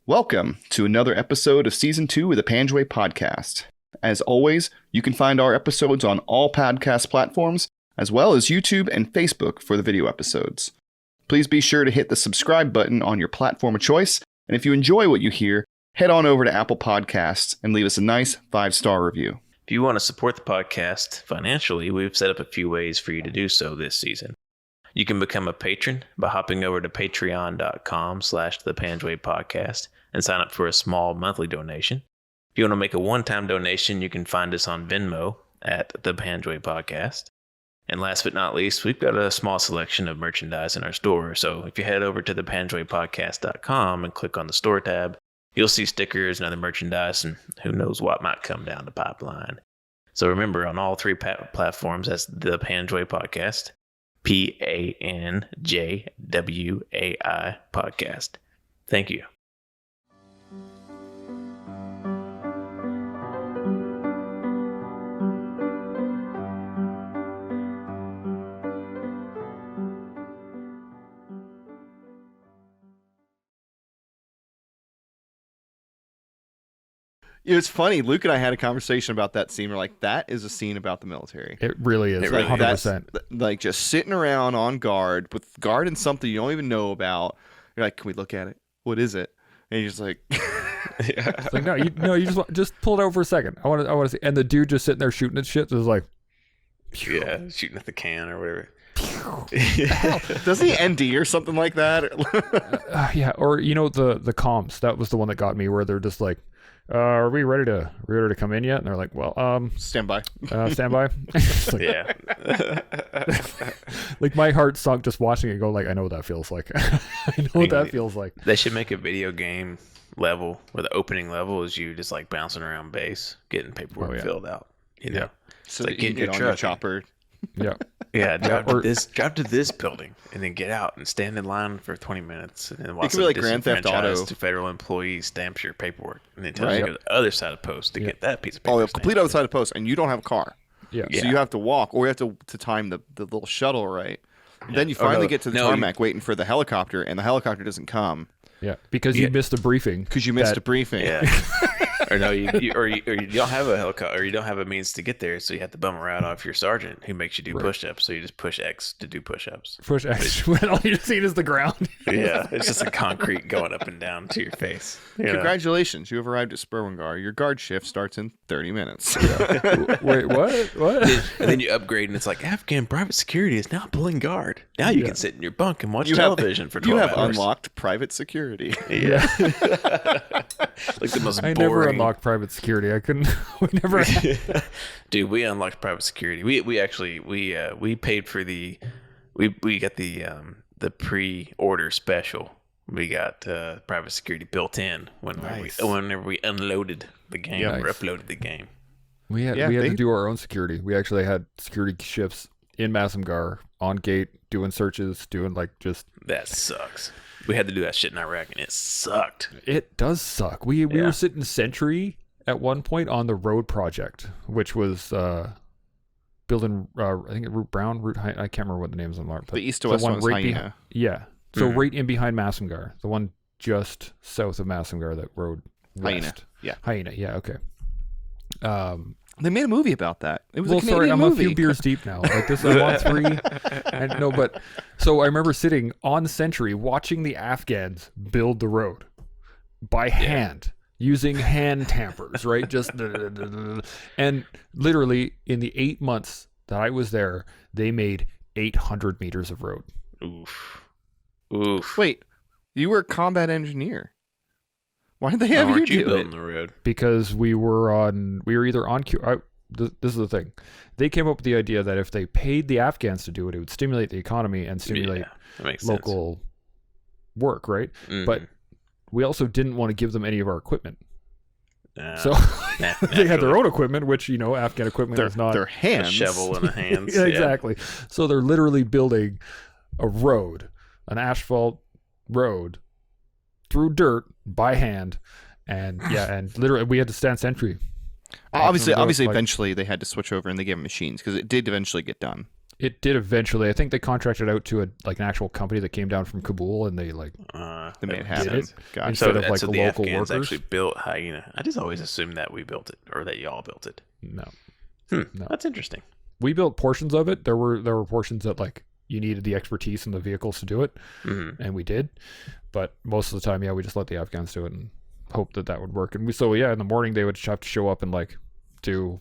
Welcome to another episode of Season 2 of the Panjwai podcast. As always, you can find our episodes on all podcast platforms, as well as YouTube and Facebook for the video episodes. Please be sure to hit the subscribe button on your platform of choice, and if you enjoy what you hear, head on over to Apple Podcasts and leave us a nice 5-star review. If you want to support the podcast financially, we've set up a few ways for you to do so this season. You can become a patron by hopping over to patreon.com/thepanjwai and sign up for a small monthly donation. If you want to make a one-time donation, you can find us on Venmo at the Panjwai Podcast. And last but not least, we've got a small selection of merchandise in our store. So if you head over to thepanjwaipodcast.com and click on the store tab, you'll see stickers and other merchandise, and who knows what might come down the pipeline. So remember, on all three platforms, that's the Panjwai Podcast, Panjwai Podcast. Thank you. It's funny, Luke and I had a conversation about that scene. We're like, that is a scene about the military. It really is. It really 100%. Like, just sitting around on guard, with guard and something you don't even know about. You're like, can we look at it? What is it? And you're just like... Yeah. It's like, no, you just pull it out for a second. I want to see. And the dude just sitting there shooting at shit is like... Yeah, shooting at the can or whatever. Doesn't he ND or something like that? Yeah, or, the comms. That was the one that got me, where they're just like... are we ready to come in yet? And they're like, well, stand by. Stand by. Like, Yeah. like my heart sunk just watching it go, like, I know what that feels like. I know what that feels like. They should make a video game level where the opening level is you just like bouncing around base, getting paperwork filled out. You know, So like, that you get can your get on truck. your chopper. Yeah. Yeah, drive to this building and then get out and stand in line for 20 minutes and then watch could be like Grand Theft Auto. to federal employees stamps your paperwork and then tells Right. you to go to the other side of the post to get that piece of paper. Oh, the stamped. complete other side of the post, and you don't have a car. Yeah. So you have to walk, or you have to time the little shuttle, right? Then you Oh, finally no. get to the No, waiting for the helicopter, and the helicopter doesn't come Yeah. Because you missed a briefing. because you missed a briefing. Yeah. Or no, you don't have a helicopter, or you don't have a means to get there, so you have to bum a ride off your sergeant who makes you do push-ups. So you just push X to do push-ups. Push X when all you're seeing is the ground. Yeah, it's just a concrete going up and down to your face. You know? Congratulations, you have arrived at Spurwingar. Your guard shift starts in 30 minutes. Wait, what? And then you upgrade, and it's like Afghan private security is now pulling guard. Now you can sit in your bunk and watch television for 12 You hours. have unlocked private security. Yeah. Like the most I boring. never unlocked private security. I couldn't. We never. Dude, we unlocked private security. We actually paid for we got the pre-order special. We got private security built in whenever we unloaded the game or uploaded the game. We had to do our own security. We actually had security shifts in Massamgar on gate doing searches, doing That sucks. We had to do that shit in Iraq, and it sucked. It does suck. We were sitting sentry at one point on the road project, which was building. I think Route High. I can't remember what the names of them are. But The east to west one was Hyena. So right in behind Massamgar, the one just south of Massamgar, that road west. Hyena. Yeah. Okay. They made a movie about that. It was a Canadian sorry, I'm movie. a few beers deep now. Like this, I'm on 3. But so I remember sitting on sentry watching the Afghans build the road by hand using hand tampers, right? Just and literally in the 8 months that I was there, they made 800 meters of road. Oof. Wait, you were a combat engineer. Why did they have you do building it? the road? Because we were either on Q. This is the thing. They came up with the idea that if they paid the Afghans to do it, it would stimulate the economy and stimulate local work, right? Mm-hmm. But we also didn't want to give them any of our equipment. So they they had their own equipment, which, Afghan equipment is not... Their hands. A shovel in the hands. Yeah, exactly. So they're literally building a road, an asphalt road, through dirt by hand, and literally we had to stand sentry. Obviously, eventually they had to switch over and they gave them machines because it did eventually get done. It did eventually. I think they contracted out to an actual company that came down from Kabul, and they They made it did happen. it Gotcha. instead of so the the local Afghans workers. actually built Hyena. I just always assumed that we built it or that y'all built it. No, No. That's interesting. we built portions of it. There were portions that you needed the expertise and the vehicles to do it, and we did. But most of the time, we just let the Afghans do it and hope that would work. And in the morning they would have to show up and we'd have to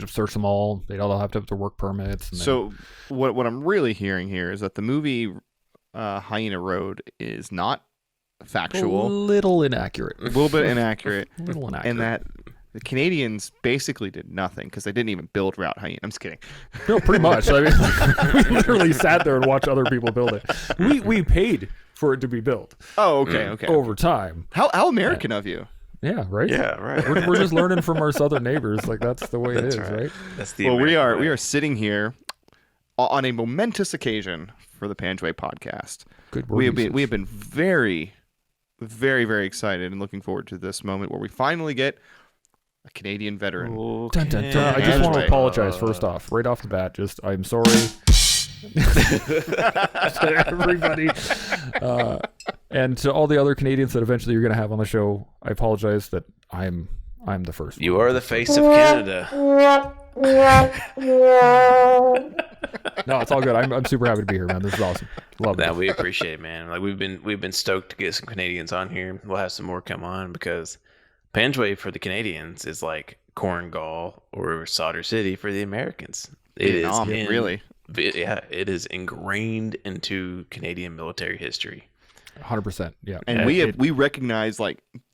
search them all. They'd all have to have their work permits. And So what I'm really hearing here is that the movie Hyena Road is not factual, a little inaccurate. a little bit inaccurate, And and that the Canadians basically did nothing because they didn't even build Route Hyena. I'm just kidding. No, pretty much. I mean, we literally sat there and watched other people build it. We paid for it to be built. Oh, okay. Over time. How American of you. Yeah, right? Yeah, right. We're just learning from our southern neighbors. That's the way it is, right? That's the Well, we American way. are sitting here on a momentous occasion for the Panjwai podcast. Good We word have been very, very, very excited and looking forward to this moment where we finally get a Canadian veteran. Dun, dun, dun. I just want to Panjwai. apologize first off, right off the bat. I'm sorry to everybody, and to all the other Canadians that eventually you're going to have on the show. I apologize that I'm the first. You are the face of Canada. No, it's all good. I'm super happy to be here, man. This is awesome. Love That it. we appreciate it, man. We've been stoked to get some Canadians on here. We'll have some more come on because Panjwai for the Canadians is like Cornwall or Soldier City for the Americans. Vietnam, really. Yeah, it is ingrained into Canadian military history. 100%. Yeah. And we recognize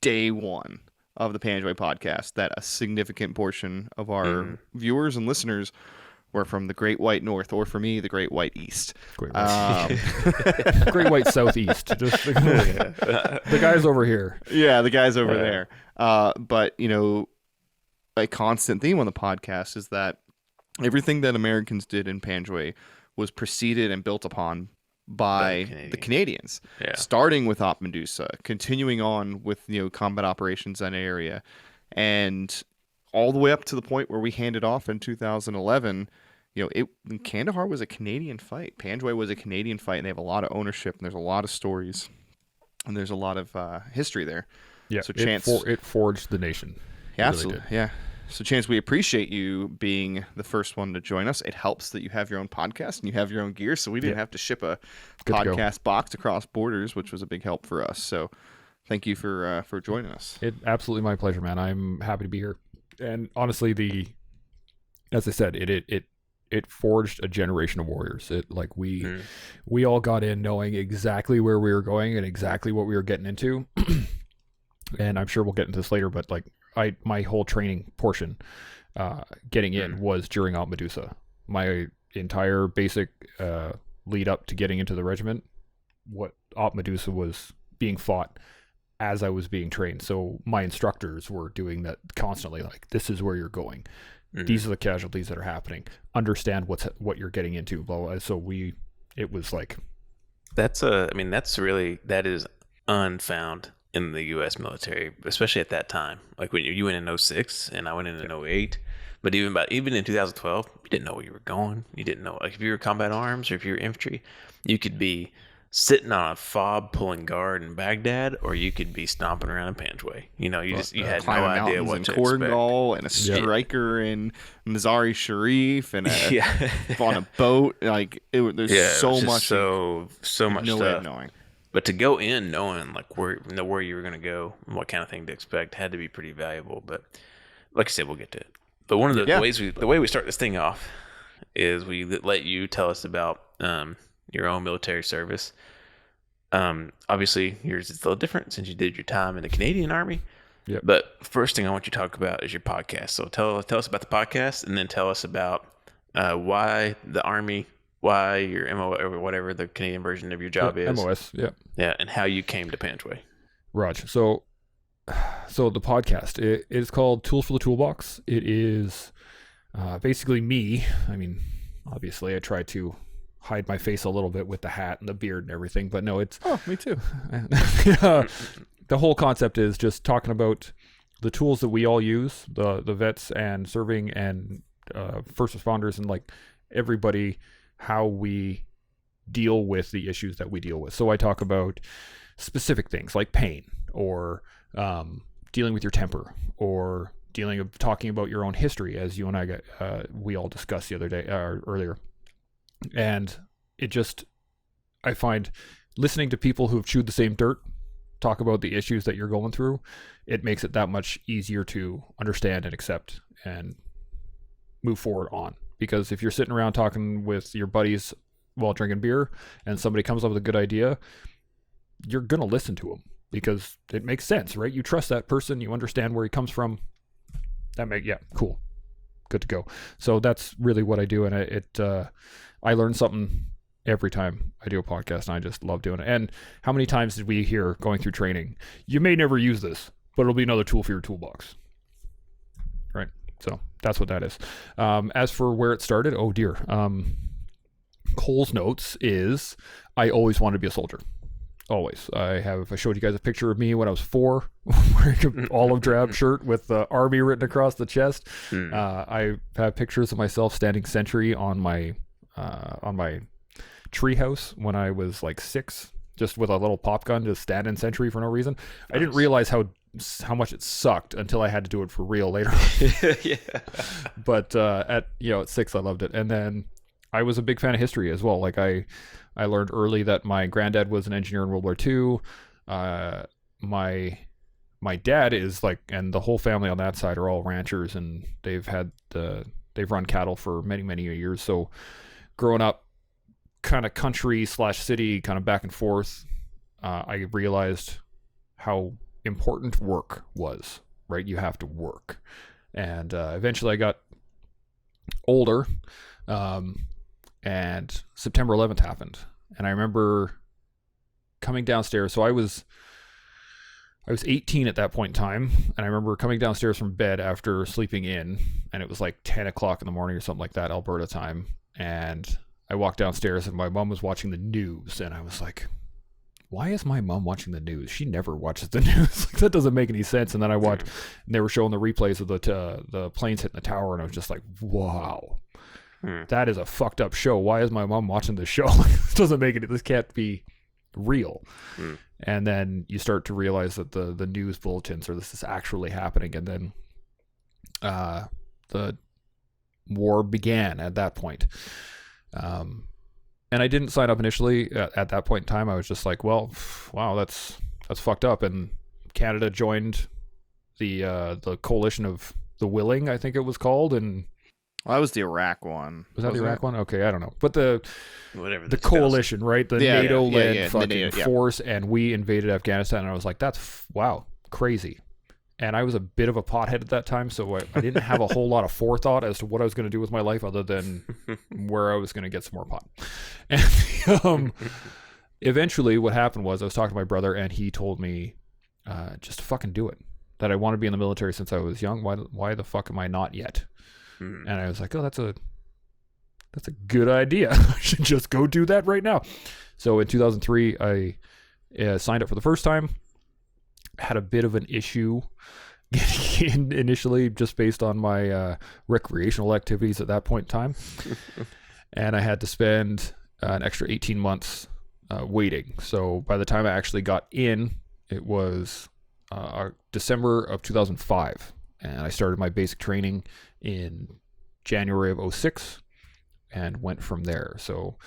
day one of the Panjwai podcast that a significant portion of our viewers and listeners were from the Great White North, or for me, the Great White East. Great White Southeast. Just the guys over here. Yeah, the guys over there. But, a constant theme on the podcast is that everything that Americans did in Panjwai was preceded and built upon by the Canadians. Yeah. Starting with Op Medusa, continuing on with combat operations in that area, and all the way up to the point where we handed off in 2011. Kandahar was a Canadian fight. Panjwai was a Canadian fight, and they have a lot of ownership, and there's a lot of stories, and there's a lot of history there. Yeah. So Chance, it forged the nation. yeah, It absolutely, really did. yeah. So Chance, we appreciate you being the first one to join us. It helps that you have your own podcast and you have your own gear, so we didn't have to ship a Good to go. podcast box across borders, which was a big help for us. So thank you for joining us. It absolutely my pleasure, man. I'm happy to be here. And honestly, as I said, it forged a generation of warriors. We all got in knowing exactly where we were going and exactly what we were getting into. And I'm sure we'll get into this later, but my whole training portion, getting in was during Op Medusa. My entire basic lead up to getting into the regiment, what Op Medusa was being fought as I was being trained. So my instructors were doing that constantly. This is where you're going. These are the casualties that are happening. Understand what you're getting into. Blah, blah. So it was that is unfound in the U.S. military, especially at that time. When you went in 06 and I went in 08, but even in 2012, you didn't know where you were going. You didn't know, if you were combat arms or if you were infantry, you could be sitting on a fob pulling guard in Baghdad, or you could be stomping around in Panjwai. You had no idea what to expect. Cornwall and a striker in Mazari Sharif and on a boat. There's so much. So much no stuff. way of knowing. But to go in knowing where you were going to go and what kind of thing to expect had to be pretty valuable. But like I said, we'll get to it. But one of the way we start this thing off is we let you tell us about your own military service. Obviously, yours is a little different since you did your time in the Canadian Army. Yep. But first thing I want you to talk about is your podcast. So tell us about the podcast, and then tell us about why the Army. Why your MO or whatever the Canadian version of your job is. MOS, yeah. Yeah, and how you came to Panjwai. Raj. So the podcast, it is called Tools for the Toolbox. It is basically me. I mean, obviously I try to hide my face a little bit with the hat and the beard and everything, but no, it's... Oh, me too. The whole concept is just talking about the tools that we all use, the vets and serving and first responders and everybody how we deal with the issues that we deal with. So I talk about specific things like pain, or dealing with your temper, or talking about your own history, as you and I we all discussed the other day earlier. And I find listening to people who've chewed the same dirt talk about the issues that you're going through, it makes it that much easier to understand and accept and move forward on. Because if you're sitting around talking with your buddies while drinking beer and somebody comes up with a good idea, you're going to listen to them because it makes sense, right? You trust that person, you understand where he comes from. Cool. Good to go. So that's really what I do. And I learn something every time I do a podcast, and I just love doing it. And how many times did we hear going through training, you may never use this, but it'll be another tool for your toolbox, right? So that's what that is. As for where it started, oh dear. Cole's notes is, I always wanted to be a soldier. Always. I showed you guys a picture of me when I was 4, wearing an olive drab shirt with the Army written across the chest. I have pictures of myself standing sentry on my treehouse when I was like 6, just with a little pop gun, just standing sentry for no reason. Nice. I didn't realize how much it sucked until I had to do it for real later. Yeah. But at 6, I loved it. And then I was a big fan of history as well. Like I learned early that my granddad was an engineer in World War II. My dad is and the whole family on that side are all ranchers, and they've run cattle for many, many years. So growing up kind of country/city, kind of back and forth, I realized how important work was, right? You have to work. And eventually I got older, and September 11th happened. And I remember coming downstairs. So I was 18 at that point in time. And I remember coming downstairs from bed after sleeping in, and it was like 10 o'clock in the morning or something like that, Alberta time. And I walked downstairs and my mom was watching the news, and I was like, why is my mom watching the news? She never watches the news. That doesn't make any sense. And then I watched, and they were showing the replays of the planes hitting the tower, and I was just like, wow, that is a fucked up show. Why is my mom watching this show? This can't be real. And then you start to realize that the news bulletins are this is actually happening. And then the war began at that point. And I didn't sign up initially at that point in time. I was just like, well, wow, that's fucked up. And Canada joined the coalition of the willing, I think it was called. And that was the Iraq one. Was that the Iraq one? Okay, I don't know. But the coalition, right? The Yeah, NATO-led yeah, fucking NATO, yeah. force, and we invaded Afghanistan. And I was like, wow, crazy. And I was a bit of a pothead at that time, so I didn't have a whole lot of forethought as to what I was going to do with my life other than where I was going to get some more pot. And eventually what happened was I was talking to my brother, and he told me just to fucking do it, that I want to be in the military since I was young. Why the fuck am I not yet? And I was like, oh, that's a good idea. I should just go do that right now. So in 2003, I signed up for the first time. Had a bit of an issue getting in initially, just based on my recreational activities at that point in time. And I had to spend an extra 18 months waiting. So by the time I actually got in, it was December of 2005. And I started my basic training in January of 2006 and went from there. So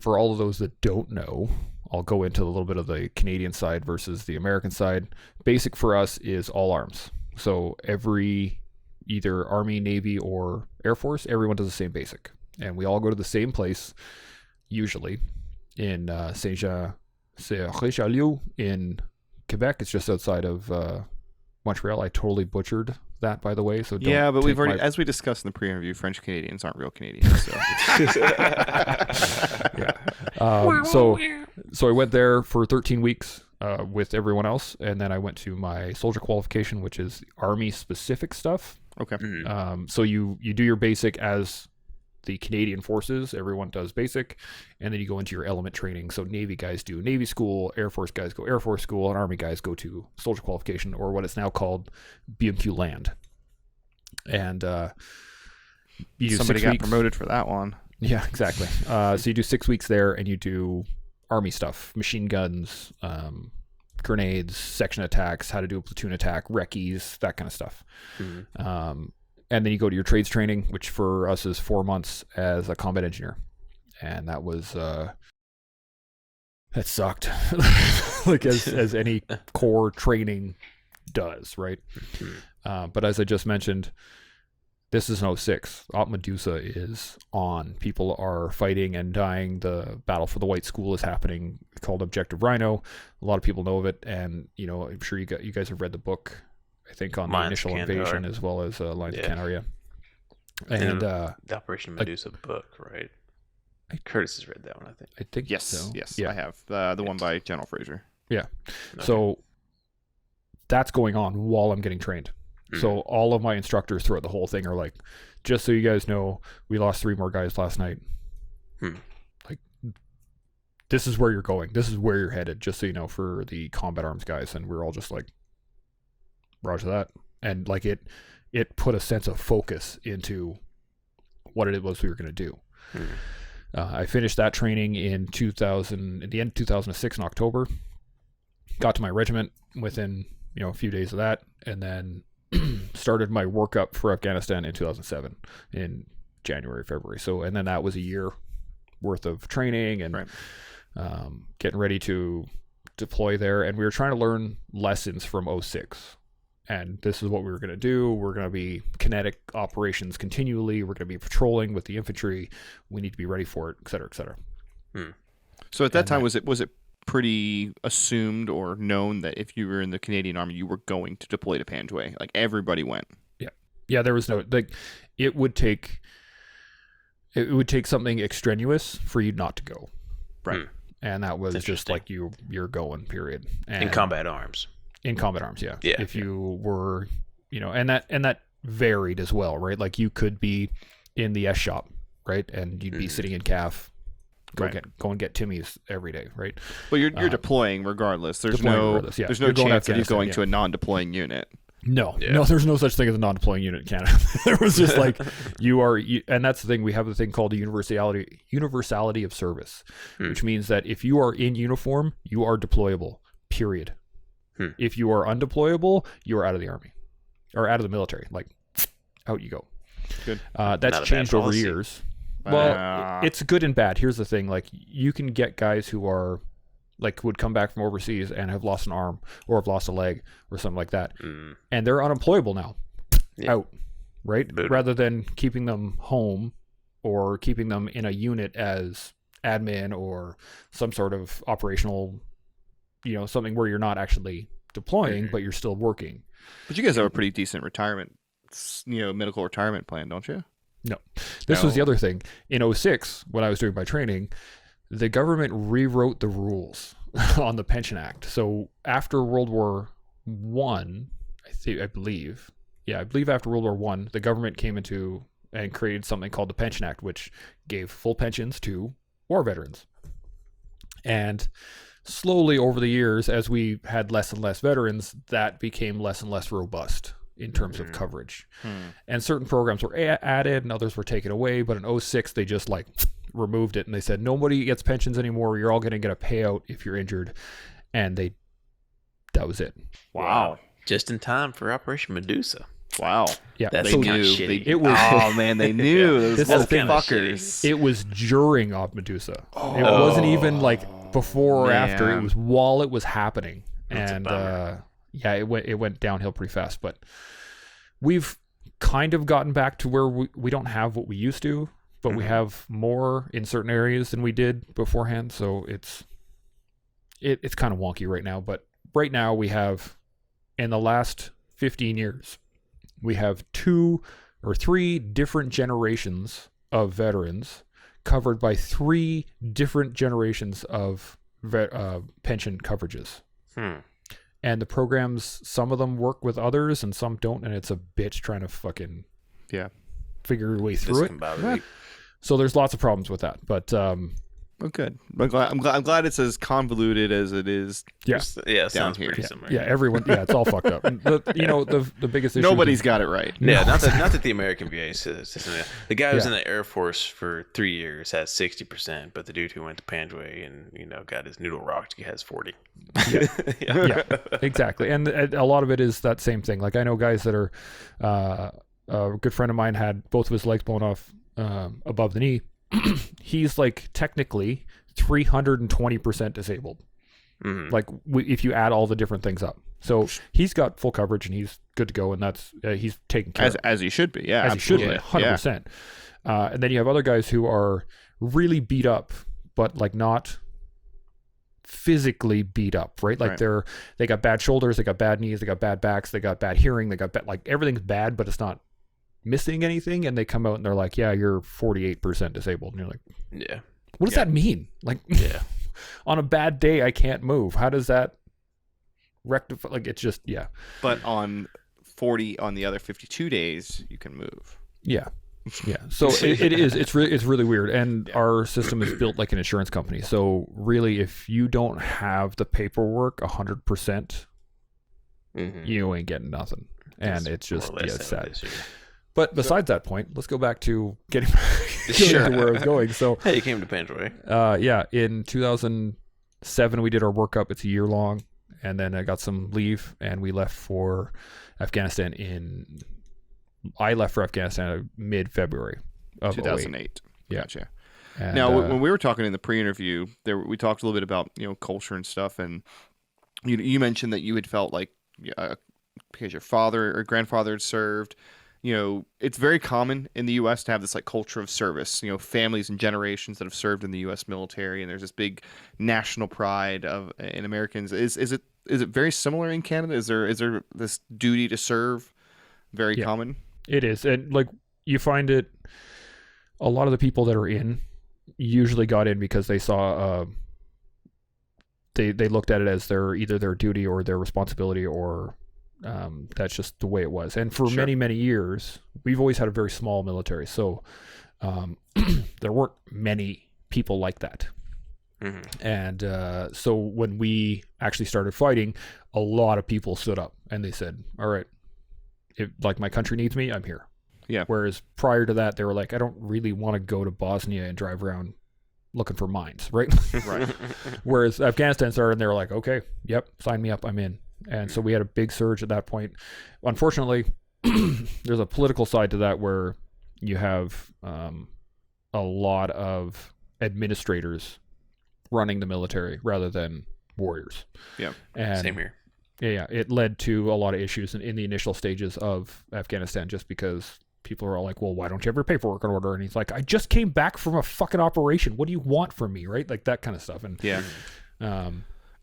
for all of those that don't know, I'll go into a little bit of the Canadian side versus the American side. Basic for us is all arms. So every either Army, Navy, or Air Force, everyone does the same basic. And we all go to the same place, usually, in Saint-Jean-sur-Richelieu in Quebec. It's just outside of Montreal. I totally butchered that, by the way. So don't yeah, but we've take already, as we discussed in the pre-interview, French Canadians aren't real Canadians. So. Yeah. So I went there for 13 weeks with everyone else, and then I went to my soldier qualification, which is Army specific stuff. Okay. So you do your basic as the Canadian forces. Everyone does basic, and then you go into your element training. So Navy guys do Navy school, Air Force guys go Air Force school, and Army guys go to soldier qualification, or what it's now called BMQ land. And You do Somebody 6 got weeks. promoted for that one. Yeah, exactly. So you do 6 weeks there, and you do Army stuff, machine guns, grenades, section attacks, how to do a platoon attack, recce's, that kind of stuff. Mm-hmm. And then you go to your trades training, which for us is 4 months as a combat engineer. And that was, that sucked. Like as any core training does, right? But as I just mentioned, this is an 06. Op Medusa is on. People are fighting and dying. The battle for the White School is happening, called Objective Rhino. A lot of people know of it, and I'm sure you guys have read the book, I think, on Mines the initial Kandahar. invasion, as well as Lines of Kandahar. Yeah. And And the Operation Medusa book, right? Curtis has read that one, I think. I think Yes, so. yes, Yeah. I have the one by General Fraser. Yeah. Okay. So that's going on while I'm getting trained. So all of my instructors throughout the whole thing are like, just so you guys know, we lost 3 more guys last night. Like, this is where you're going. This is where you're headed, just so you know, for the combat arms guys. And we're all just like, roger that. And like it put a sense of focus into what it was we were going to do. I finished that training at the end of 2006 in October. Got to my regiment within a few days of that, and then started my workup for Afghanistan in 2007 in January, February. So, and then that was a year worth of training and getting ready to deploy there. And we were trying to learn lessons from 06. And this is what we were going to do. We're going to be kinetic operations continually. We're going to be patrolling with the infantry. We need to be ready for it, et cetera, et cetera. So at that time, was it pretty assumed or known that if you were in the Canadian Army, you were going to deploy to Panjwai? Like, everybody went. Yeah, there was no, like, it would take something extraneous for you not to go. Right. And that was just like you're going, period. And in combat arms. In combat arms, yeah. Yeah. If you were, and that varied as well, right? Like, you could be in the S shop, right? And you'd be sitting in CAF, go and get Timmy's every day, right? But you're deploying regardless. There's deploying no regardless, yeah. there's no You're going chance that he's Afghanistan, going yeah. to a non-deploying unit. No, Yeah. no, there's no such thing as a non-deploying unit in Canada. There was just like, and that's the thing. We have a thing called the universality of service, which means that if you are in uniform, you are deployable, period. If you are undeployable, you are out of the army or out of the military. Like, out you go. Good. That's changed over years. Well, it's good and bad. Here's the thing. Like, you can get guys who are like would come back from overseas and have lost an arm or have lost a leg or something like that. And they're unemployable now. Out. Right? Boot. Rather than keeping them home or keeping them in a unit as admin or some sort of operational, something where you're not actually deploying, but you're still working. But you guys have a pretty decent retirement, medical retirement plan, don't you? No. This was the other thing. In 06, when I was doing my training, the government rewrote the rules on the Pension Act. So after World War I believe after World War I, the government came into and created something called the Pension Act, which gave full pensions to war veterans. And slowly over the years, as we had less and less veterans, that became less and less robust in terms of coverage. And certain programs were added and others were taken away. But in 06, they just removed it and they said, nobody gets pensions anymore. You're all going to get a payout if you're injured. And that was it. Wow. Just in time for Operation Medusa. Wow. Yeah. That's So kinda knew. shitty. it was, Oh man, they knew those This little is kinda fuckers. it was during Op Medusa. It wasn't even before or after. It man. was while it was happening. That's a And bummer. it went downhill pretty fast. But we've kind of gotten back to where we don't have what we used to, but we have more in certain areas than we did beforehand. So it's kind of wonky right now. But right now we have, in the last 15 years, we have 2 or 3 different generations of veterans covered by 3 different generations of pension coverages. And the programs, some of them work with others and some don't, and it's a bitch trying to fucking figure your way through it. Discombobulate. So there's lots of problems with that. But Oh, good. I'm glad it's as convoluted as it is. Yeah. Yeah, sounds here. pretty similar. Yeah, everyone. Yeah, it's all fucked up. And the biggest issue. Nobody's got it right. Yeah, not that the American VA says the guy who's Yeah. in the Air Force for 3 years has 60%, but the dude who went to Panjwai and got his noodle rocked has 40. Yeah, exactly. And a lot of it is that same thing. Like I know guys that are, a good friend of mine had both of his legs blown off above the knee. He's like technically 320% disabled. Mm-hmm. Like if you add all the different things up. So he's got full coverage and he's good to go, and that's he's taken care of. As he should be. Yeah, As absolutely. he should be, 100%. And then you have other guys who are really beat up, but like not physically beat up, right? Like Right. they got bad shoulders, they got bad knees, they got bad backs, they got bad hearing, they got like everything's bad, but it's not missing anything. And they come out and they're like, yeah, you're 48% disabled. And you're like, Yeah. what does that mean? Like, Yeah. on a bad day, I can't move. How does that rectify? Like, it's just, yeah. But on the other 52 days, you can move. Yeah. Yeah. So it's really weird. And our system is built like an insurance company. So really, if you don't have the paperwork 100%, Mm-hmm. you ain't getting nothing. And it's just, more or less it's how it sad. is here. But besides that point, let's go back to getting Sure. to where I was going. So, Hey, you came to Panjwai. yeah, in 2007, we did our workup. It's a year long. And then I got some leave and we left for Afghanistan I left for Afghanistan mid-February of 2008. Yeah. Gotcha. And, Now, when we were talking in the pre-interview, we talked a little bit about culture and stuff, and you mentioned that you had felt like because your father or grandfather had served. It's very common in the U.S. to have this like culture of service. Families and generations that have served in the U.S. military, and there's this big national pride in Americans. Is it very similar in Canada? Is there this duty to serve very common? It is. And like you find it, a lot of the people that are in usually got in because they saw they looked at it as either their duty or their responsibility, or that's just the way it was. And for many, many years, we've always had a very small military. So there weren't many people like that. Mm-hmm. And so when we actually started fighting, a lot of people stood up and they said, all right, if like my country needs me, I'm here. Yeah. Whereas prior to that, they were like, I don't really want to go to Bosnia and drive around looking for mines, right? Right. Whereas Afghanistan started and they were like, okay, yep, sign me up, I'm in. And so we had a big surge at that point. Unfortunately, there's a political side to that where you have a lot of administrators running the military rather than warriors. Yeah. And Same here. Yeah, it led to a lot of issues in the initial stages of Afghanistan, just because people are all like, well, why don't you have your paperwork in order? And he's like, I just came back from a fucking operation. What do you want from me? Right? Like that kind of stuff. And yeah.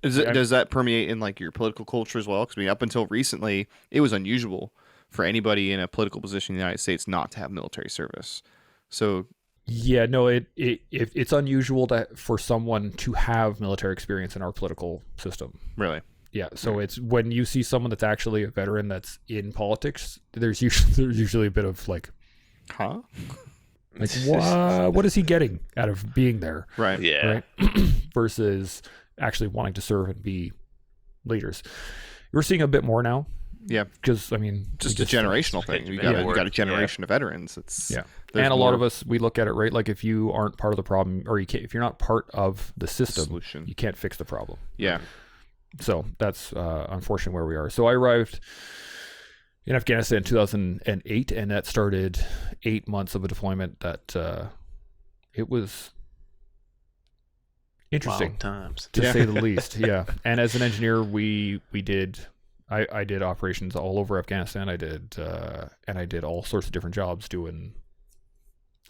Does that permeate in like your political culture as well? Because up until recently, it was unusual for anybody in a political position in the United States not to have military service. So yeah, no, it's unusual for someone to have military experience in our political system. Really? Yeah, so it's when you see someone that's actually a veteran that's in politics, there's usually a bit of like, huh? Like what is he getting out of being there? Right. Yeah. Right? Versus actually wanting to serve and be leaders. We're seeing a bit more now. Yeah. Because I mean, just a generational thing. You got a generation of veterans. It's and a lot of us, we look at it, right? Like if you aren't part of the problem, or if you're not part of the system, solution, you can't fix the problem. Yeah. So that's unfortunately where we are. So I arrived in Afghanistan in 2008, and that started 8 months of a deployment that it was interesting times, to say the least. Yeah. And as an engineer, I did operations all over Afghanistan. I did all sorts of different jobs doing,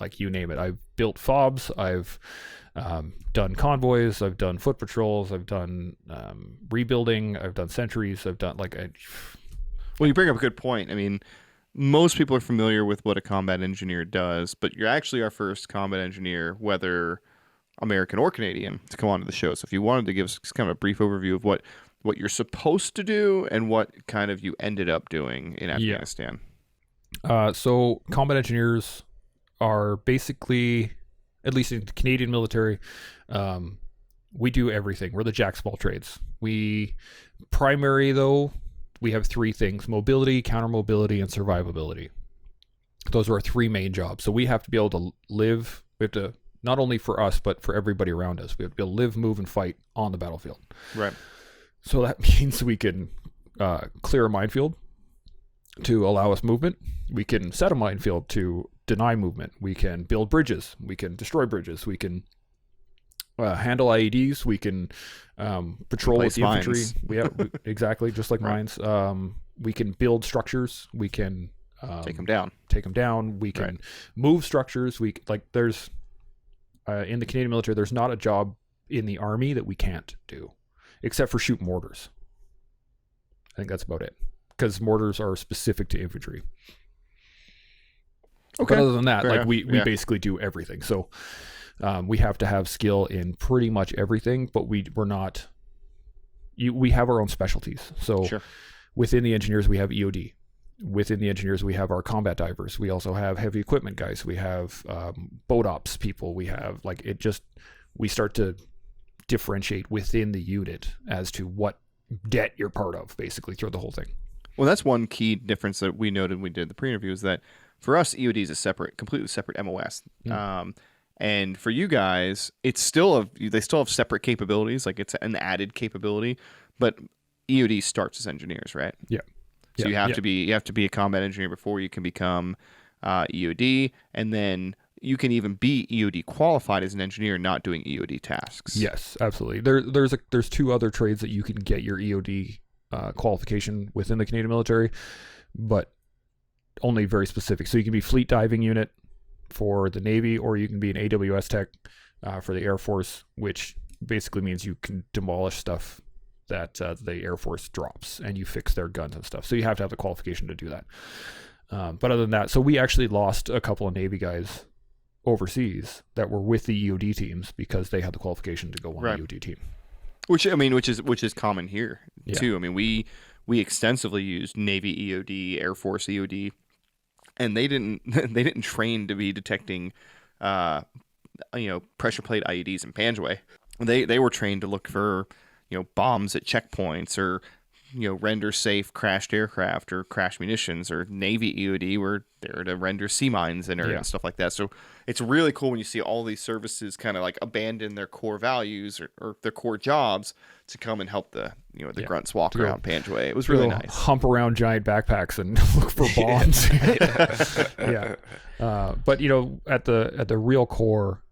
like, you name it. I've built FOBs. I've done convoys. I've done foot patrols. I've done rebuilding. I've done sentries. I've done well, you bring up a good point. I mean, most people are familiar with what a combat engineer does, but you're actually our first combat engineer, whether American or Canadian, to come onto the show. So if you wanted to give us kind of a brief overview of what you're supposed to do and what kind of you ended up doing in Afghanistan. So combat engineers are basically, at least in the Canadian military, We do everything. We're the jack of all trades. Primary though, we have 3 things: mobility, counter mobility, and survivability. Those are our 3 main jobs. So we have to be able to live. We have to, not only for us, but for everybody around us, we have to be able to live, move, and fight on the battlefield. Right. So that means we can clear a minefield to allow us movement. We can set a minefield to deny movement. We can build bridges. We can destroy bridges. We can handle IEDs. We can patrol with the infantry. Exactly, just like mines. We can build structures. We can take them down. We can move structures. There's in the Canadian military, there's not a job in the army that we can't do, except for shoot mortars. I think that's about it, because mortars are specific to infantry. Okay. But other than that, we basically do everything. So we have to have skill in pretty much everything, but we're not. We have our own specialties. So within the engineers, we have EOD. Within the engineers, we have our combat divers. We also have heavy equipment guys. We have boat ops people. We have we start to differentiate within the unit as to what det you're part of, basically, through the whole thing. Well, that's one key difference that we noted when we did the pre-interview, is that for us, EOD is a completely separate MOS. And for you guys, they still have separate capabilities. Like, it's an added capability, but EOD starts as engineers, right? Yeah. So you have to be a combat engineer before you can become EOD, and then you can even be EOD qualified as an engineer, not doing EOD tasks. Yes, absolutely. There's 2 other trades that you can get your EOD qualification within the Canadian military, but only very specific. So you can be fleet diving unit for the Navy, or you can be an AWS tech for the Air Force, which basically means you can demolish stuff that the Air Force drops, and you fix their guns and stuff. So you have to have the qualification to do that. But other than that, so we actually lost a couple of Navy guys overseas that were with the EOD teams because they had the qualification to go on the EOD team. Which is common here too. I mean, we extensively used Navy EOD, Air Force EOD, and they didn't train to be detecting pressure plate IEDs in Panjwai. They were trained to look for bombs at checkpoints, or render safe crashed aircraft or crashed munitions, or Navy EOD were there to render sea mines and stuff like that. So it's really cool when you see all these services kind of like abandon their core values or their core jobs to come and help the grunts walk around Panjwai. It was really nice. Hump around giant backpacks and look for bombs. But at the real core,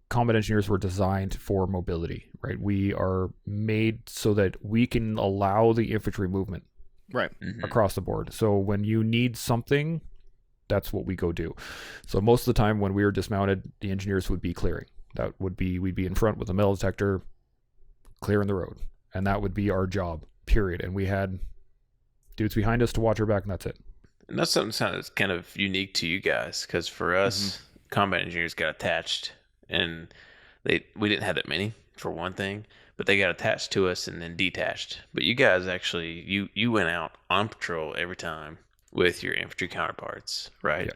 combat engineers were designed for mobility, right? We are made so that we can allow the infantry movement across the board. So when you need something, that's what we go do. So most of the time when we were dismounted, the engineers would be clearing. We'd be in front with a metal detector, clearing the road. And that would be our job, period. And we had dudes behind us to watch our back, and that's it. And that's something that's kind of unique to you guys, because for us, combat engineers got attached. And we didn't have that many, for one thing, but they got attached to us and then detached. But you guys actually, you went out on patrol every time with your infantry counterparts, right? Yeah.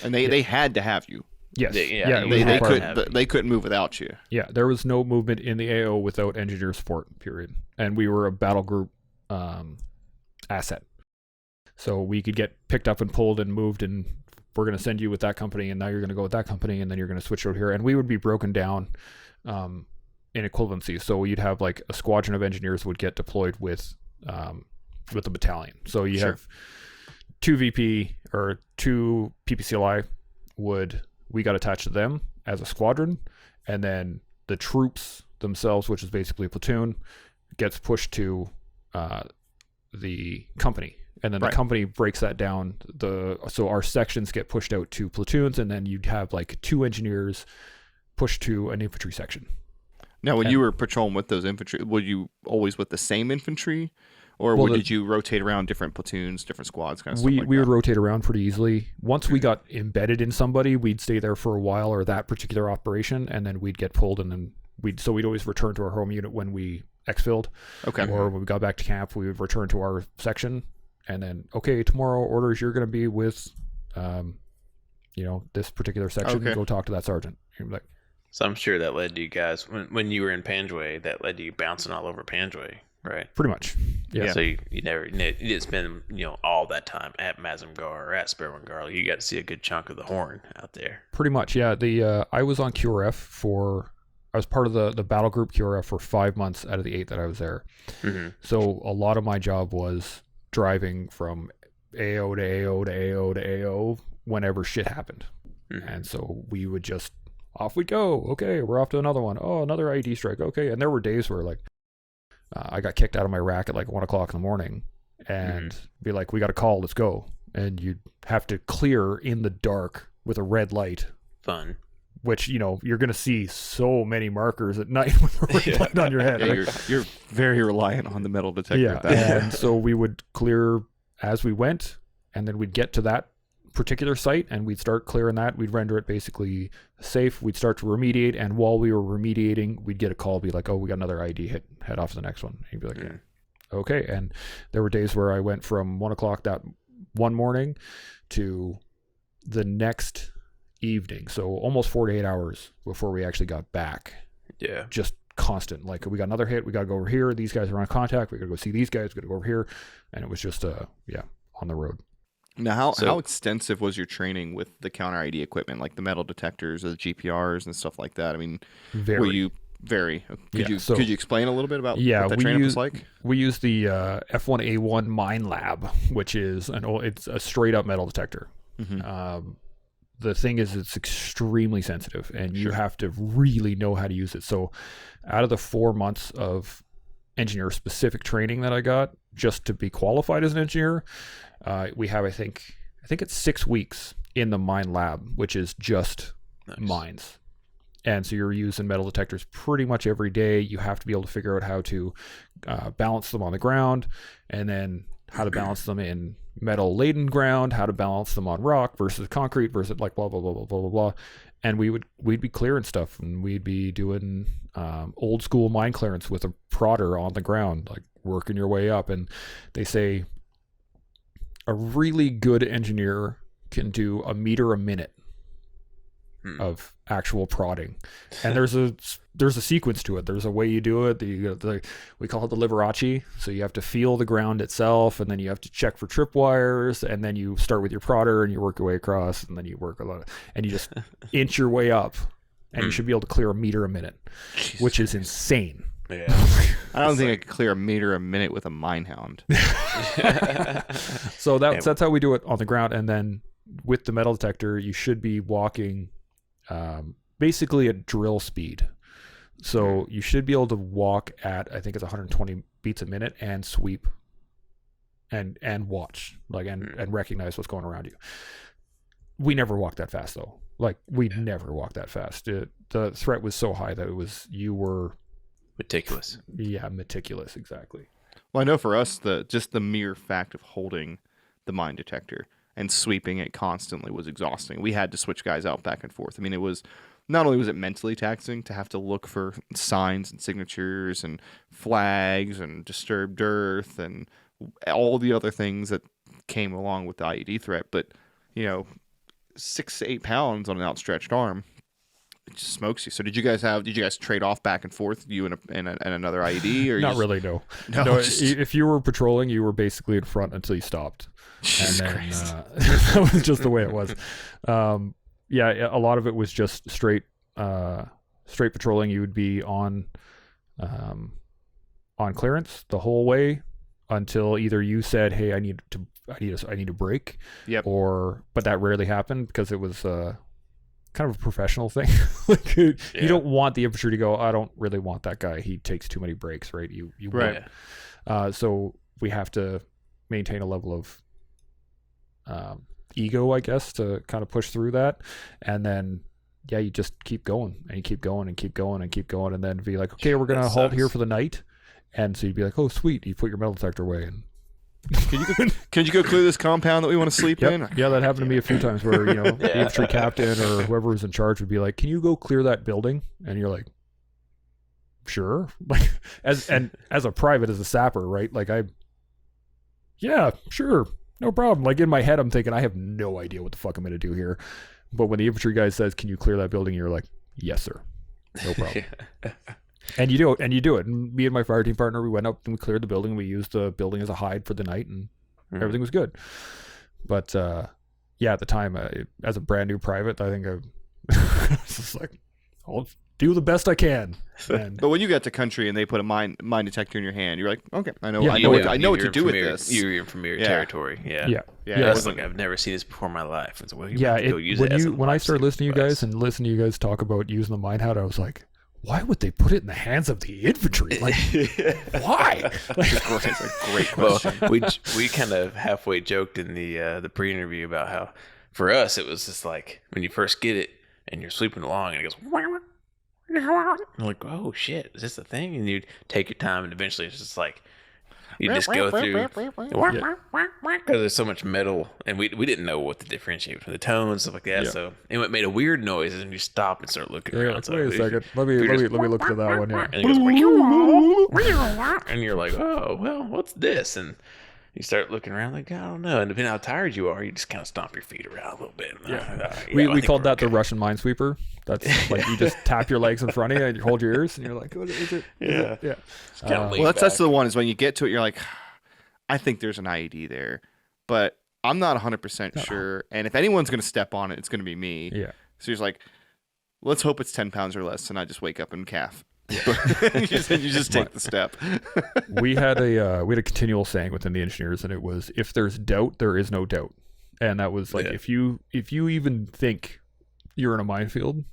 And they had to have you. Yes. They couldn't move without you. Yeah, there was no movement in the AO without engineer support, period. And we were a battle group asset. So we could get picked up and pulled and moved, and we're going to send you with that company, and now you're going to go with that company, and then you're going to switch over here. And we would be broken down in equivalency. So you'd have like a squadron of engineers would get deployed with the battalion. So you have 2 VP or 2 PPCLI we got attached to them as a squadron, and then the troops themselves, which is basically a platoon, gets pushed to the company. And then the company breaks that down. So our sections get pushed out to platoons, and then you'd have like 2 engineers pushed to an infantry section. Now, when you were patrolling with those infantry, were you always with the same infantry, or did you rotate around different platoons, different squads, kind of stuff like that? We would rotate around pretty easily. Once we got embedded in somebody, we'd stay there for a while, or that particular operation, and then we'd get pulled, and then we'd always return to our home unit when we exfilled. Okay. Or when we got back to camp, we would return to our section. And then, tomorrow orders, you're going to be with, this particular section. Okay. Go talk to that sergeant. You're like, So I'm sure that led to you guys when you were in Panjwai. That led to you bouncing all over Panjwai, right? Pretty much. Yeah. So you didn't spend all that time at Mazamgar or at Sperwangar. You got to see a good chunk of the Horn out there. Pretty much. Yeah. I was on QRF I was part of the battle group QRF for 5 months out of the 8 that I was there. Mm-hmm. So a lot of my job was driving from AO to AO to AO to AO whenever shit happened. Mm-hmm. And so we would just, off we'd go. Okay, we're off to another one. Oh, another IED strike. Okay. And there were days where like I got kicked out of my rack at like 1 o'clock in the morning and be like, we got a call, let's go. And you'd have to clear in the dark with a red light. Fun. Which, you're going to see so many markers at night with a red light on your head. Yeah, right? you're very reliant on the metal detector. Yeah, at that point. and so we would clear as we went, and then we'd get to that particular site, and we'd start clearing that. We'd render it basically safe. We'd start to remediate, and while we were remediating, we'd get a call, be like, oh, we got another ID hit, head off to the next one. And you'd be like, yeah. Okay. And there were days where I went from 1 o'clock that one morning to the next evening, so almost 48 hours before we actually got back. Yeah, just constant, like, we got another hit, we got to go over here, these guys are on contact, we got to go see these guys, we got to go over here. And it was just on the road. Now, how extensive was your training with the counter ID equipment, like the metal detectors or the GPRs and stuff like that? I mean, were you very could you explain a little bit about what that training was like? We use the F1A1 Mine Lab, which is it's a straight up metal detector. The thing is, it's extremely sensitive, and you have to really know how to use it. So out of the 4 months of engineer specific training that I got just to be qualified as an engineer, we have, I think it's 6 weeks in the mine lab, which is just mines. And so you're using metal detectors pretty much every day. You have to be able to figure out how to balance them on the ground, and then how to balance them in metal laden ground, how to balance them on rock versus concrete versus like blah, blah, blah, blah, blah, blah, blah. And we'd be clearing stuff, and we'd be doing old school mine clearance with a prodder on the ground, like working your way up. And they say a really good engineer can do a meter a minute of actual prodding, and there's a sequence to it. There's a way you do it. We call it the Liberace. So you have to feel the ground itself, and then you have to check for tripwires, and then you start with your prodder and you work your way across, and then you work a lot, and you just inch your way up, and you should be able to clear a meter a minute, which is insane. Yeah, I don't think I could clear a meter a minute with a mine hound. So that's how we do it on the ground, and then with the metal detector, you should be walking basically at drill speed. So you should be able to walk at, I think it's 120 beats a minute, and sweep and watch, like, and recognize what's going around you. We never walked that fast though. Like, we never walked that fast. The threat was so high that you were meticulous. Yeah, meticulous, exactly. Well, I know for us, just the mere fact of holding the mine detector and sweeping it constantly was exhausting. We had to switch guys out back and forth. I mean, it was not only was it mentally taxing to have to look for signs and signatures and flags and disturbed earth and all the other things that came along with the IED threat, but 6 to 8 pounds on an outstretched arm, it just smokes you. So did you guys trade off back and forth, you and another IED, or not really? No. If you were patrolling, you were basically in front until you stopped. Jesus and then Christ. That was just the way it was. A lot of it was just straight patrolling. You would be on clearance the whole way until either you said, "Hey, I need to break," but that rarely happened because it was kind of a professional thing. Like, you don't want the infantry to go, "I don't really want that guy. He takes too many breaks," right? You right. So we have to maintain a level of ego, I guess, to kind of push through that. And then you just keep going, and you keep going and keep going and keep going, and then be like, okay, we're gonna halt here for the night. And so you'd be like, oh sweet, you put your metal detector away, and Can you go clear this compound that we want to sleep in? Yeah, that happened to me a few times where the infantry captain or whoever was in charge would be like, can you go clear that building? And you're like, sure. Like, as a private, as a sapper, right? Like, sure, no problem. Like, in my head, I'm thinking, I have no idea what the fuck I'm going to do here. But when the infantry guy says, can you clear that building? You're like, yes, sir. No problem. And you do it. And me and my fire team partner, we went up and we cleared the building. We used the building as a hide for the night, and everything was good. But at the time, as a brand new private, I think I was just like, I'll do the best I can. And But when you got to country and they put a mine detector in your hand, you're like, okay, I know what to do with this. You're in familiar territory. yeah. It's like I've never seen this before in my life. It's like, well, when I started listening to you guys and listening to you guys talk about using the mine hat, I was like, why would they put it in the hands of the infantry? Like, why? It's a great question. Well, we kind of halfway joked in the pre-interview about how for us it was just like when you first get it and you're sweeping along and it goes, you're like, oh shit, is this a thing? And you take your time and eventually it's just like you just go through because there's so much metal, and we didn't know what to differentiate between the tones, stuff like that. So it made a weird noise, and you stop and start looking around. Like, wait a second, let me look for that one. Yeah. And it goes, and you're like, oh well, what's this? And you start looking around like, I don't know. And depending on how tired you are, you just kind of stomp your feet around a little bit. We called that the Russian Minesweeper. That's like you just tap your legs in front of you and you hold your ears and you're like, what is it? Yeah. Well, that's the one is when you get to it, you're like, I think there's an IED there, but I'm not 100% sure. And if anyone's going to step on it, it's going to be me. Yeah. So you're like, let's hope it's 10 pounds or less, and I just wake up and calf. you just take the step. we had a continual saying within the engineers, and it was, if there's doubt, there is no doubt. And that was like, if you even think you're in a minefield,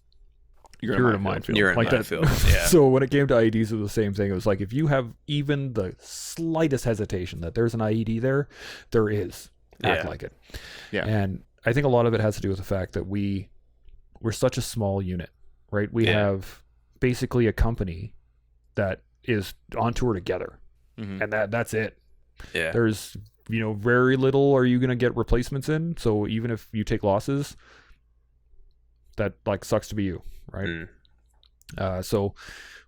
you're in a minefield. You're in a minefield. Yeah. So when it came to IEDs, it was the same thing. It was like, if you have even the slightest hesitation that there's an IED there, there is. Act like it. Yeah. And I think a lot of it has to do with the fact that we're such a small unit, right? We have basically a company that is on tour together, and that's it. Yeah. There's very little are you going to get replacements in. So even if you take losses, that like sucks to be you, right? So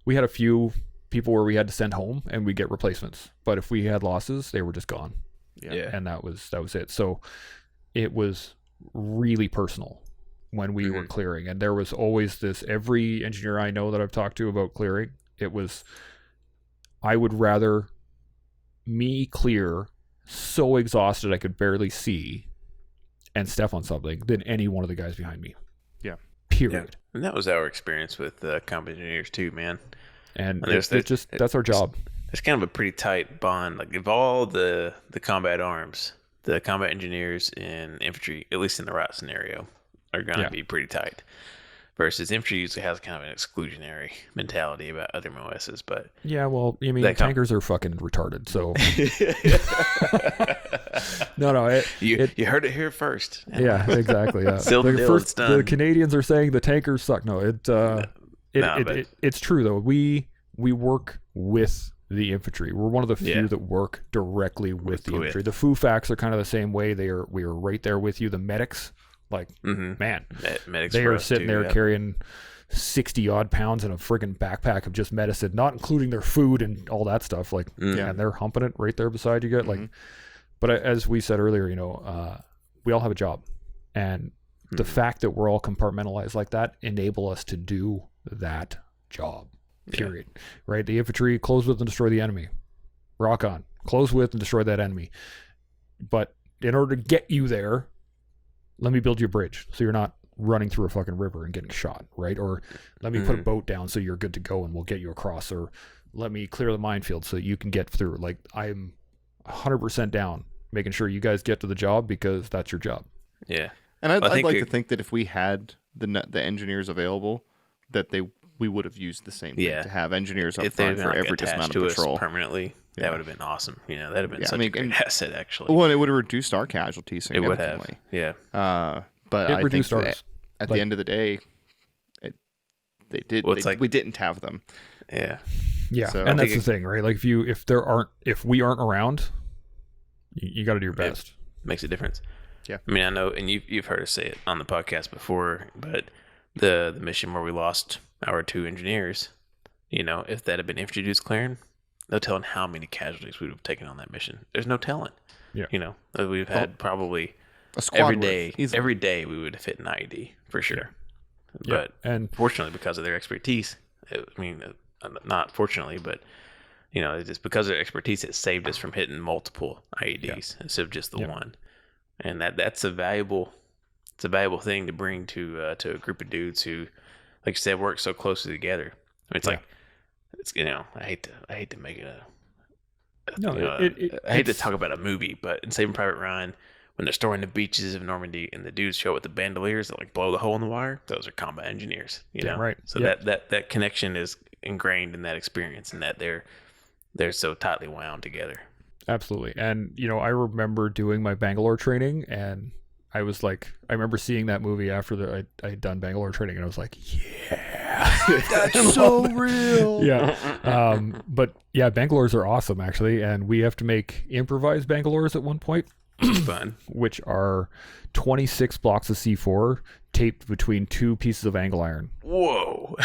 we had a few people where we had to send home and we get replacements, but if we had losses, they were just gone. And that was it. So it was really personal when we were clearing, and there was always this, every engineer I know that I've talked to about clearing, it was, I would rather me clear so exhausted I could barely see and step on something than any one of the guys behind me. Yeah. Period. Yeah. And that was our experience with combat engineers too, man. And that's our job. It's kind of a pretty tight bond. Like, of all the combat arms, the combat engineers and infantry, at least in the right scenario, are going to be pretty tight. Versus infantry usually has kind of an exclusionary mentality about other MOSs. But yeah, well, I mean, tankers are fucking retarded. So you heard it here first. Yeah, exactly. Yeah. The Canadians are saying the tankers suck. No, it's true though. We work with the infantry. We're one of the few that work directly with the infantry. The FUFACs are kind of the same way. We are right there with you. The medics, like, man, medics they are sitting there carrying 60 odd pounds in a friggin' backpack of just medicine, not including their food and all that stuff. Like, and they're humping it right there beside you. Like, but as we said earlier, we all have a job, and the fact that we're all compartmentalized like that enable us to do that job. Period. Right? The infantry, close with and destroy the enemy. Rock on. Close with and destroy that enemy. But in order to get you there, let me build you a bridge so you're not running through a fucking river and getting shot, right? Or let me put a boat down so you're good to go and we'll get you across. Or let me clear the minefield so you can get through. Like, I'm 100% down making sure you guys get to the job because that's your job. Yeah. And I'd like to think that if we had the engineers available, that we would have used the same thing to have engineers up front for every dismount of patrol permanently. That would have been awesome. That'd have been such a great asset, actually. Well, and it would have reduced our casualties significantly. It would have. But I think that at the end of the day, we didn't have them. Yeah. Yeah, so, and that's the thing, right? Like, if we aren't around, you got to do your best. Makes a difference. Yeah. I mean, I know, and you've heard us say it on the podcast before, but the mission where we lost our 2 engineers, if that had been infantry dudes clearing, no telling how many casualties we would have taken on that mission. There's no telling. Yeah. We've had probably a squad every day we would have hit an IED for sure. Yeah. But fortunately, because of their expertise, I mean, not fortunately, but it's because of their expertise it saved us from hitting multiple IEDs instead of just the one. And that's a valuable thing to bring to a group of dudes who, like you said, work so closely together. I mean, it's like, it's I hate to make it I hate to talk about a movie, but in Saving Private Ryan, when they're storming the beaches of Normandy and the dudes show up with the bandoliers that like blow the hole in the wire, those are combat engineers, know? Right. So that connection is ingrained in that experience, and that they're so tightly wound together. Absolutely. And, I remember doing my Bangalore training, and I remember seeing that movie after I had done Bangalore training, and I was like, yeah, That's so real. Yeah. But yeah, Bangalores are awesome, actually. And we have to make improvised Bangalores at one point. Fun. Which are 26 blocks of C4 taped between 2 pieces of angle iron. Whoa.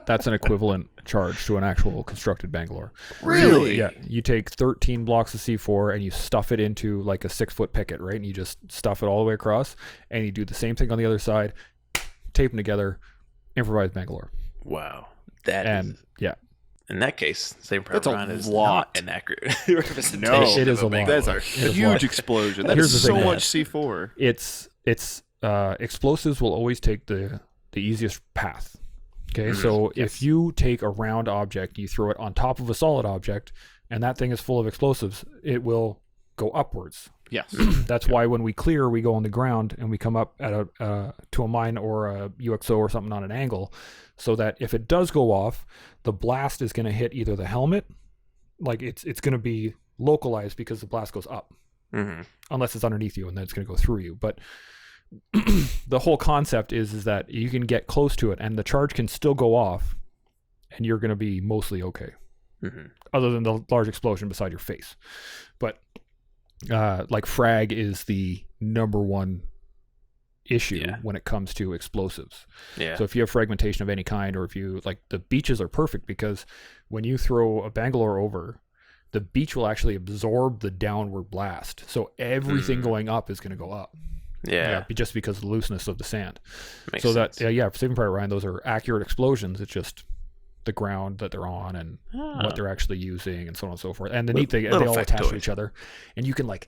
That's an equivalent charge to an actual constructed Bangalore. Really? Yeah. You take 13 blocks of C4 and you stuff it into like a 6-foot picket, right? And you just stuff it all the way across, and you do the same thing on the other side, tape them together, improvised Bangalore. Wow. Yeah. In that case, Saving Private Ryan is lot. not an accurate representation. No, it is of a lot. That's a It is huge lot. explosion. That Here's is the so thing, much C4. It's explosives will always take the easiest path. Okay, so if you take a round object, you throw it on top of a solid object, and that thing is full of explosives, it will go upwards. Yes. That's why when we clear, we go on the ground and we come up at to a mine or a UXO or something on an angle, so that if it does go off, the blast is going to hit either the helmet, like it's going to be localized because the blast goes up, unless it's underneath you, and then it's going to go through you. But the whole concept is that you can get close to it and the charge can still go off, and you're going to be mostly okay, other than the large explosion beside your face. But like frag is the number one issue when it comes to explosives. So if you have fragmentation of any kind, or if you like, the beaches are perfect because when you throw a Bangalore over, the beach will actually absorb the downward blast. So everything going up is going to go up. Just because of the looseness of the sand. Makes sense. For Saving Private Ryan, those are accurate explosions. It's just the ground that they're on and what they're actually using and so on and so forth. And the neat thing, they all attach to each other, and you can like,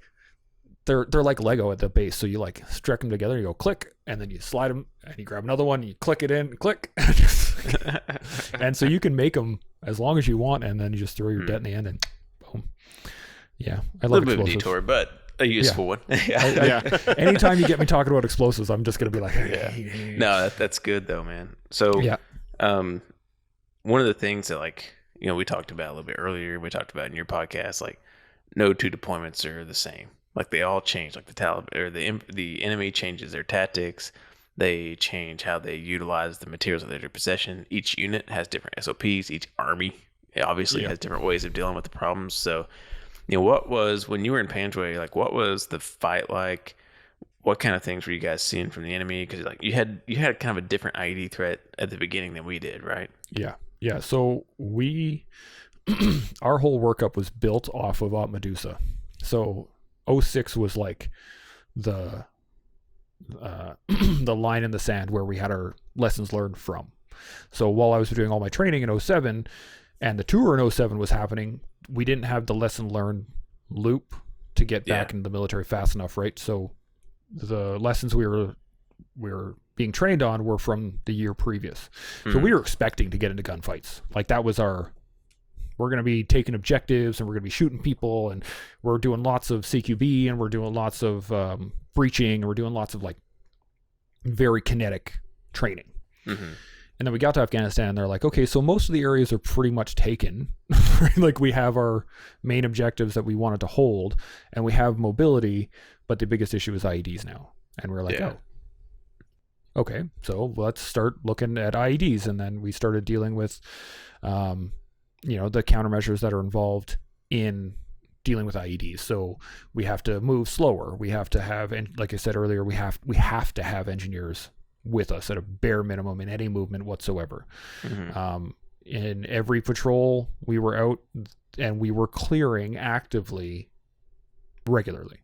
they're like Lego at the base. So you like stretch them together, you go click, and then you slide them, and you grab another one, you click it in, click, and so you can make them as long as you want, and then you just throw your det in the end, and boom. Yeah, I love explosives. A little bit of a detour, but a useful one. Anytime you get me talking about explosives, I'm just gonna be like, No, that's good though, man. So one of the things that we talked about a little bit earlier, we talked about in your podcast, like no two deployments are the same. Like they all change. Like the Taliban or the enemy changes their tactics. They change how they utilize the materials of their possession. Each unit has different SOPs. Each army obviously has different ways of dealing with the problems. So, what was, when you were in Panjwai, like what was the fight like? What kind of things were you guys seeing from the enemy? Because like you had kind of a different IED threat at the beginning than we did, right? Yeah. So our whole workup was built off of Medusa. So 06 was like the line in the sand where we had our lessons learned from. So while I was doing all my training in 07 and the tour in 07 was happening, we didn't have the lesson learned loop to get back into the military fast enough, right? So the lessons we were being trained on were from the year previous. So we were expecting to get into gunfights. Like that was we're going to be taking objectives and we're going to be shooting people, and we're doing lots of CQB, and we're doing lots of breaching, and we're doing lots of like very kinetic training. And then we got to Afghanistan, and they're like, okay, so most of the areas are pretty much taken. Like we have our main objectives that we wanted to hold, and we have mobility, but the biggest issue is IEDs now. And we're like, oh, okay, so let's start looking at IEDs. And then we started dealing with, the countermeasures that are involved in dealing with IEDs. So we have to move slower. We have to have, and like I said earlier, we have to have engineers with us at a bare minimum in any movement whatsoever. In every patrol, we were out and we were clearing actively regularly.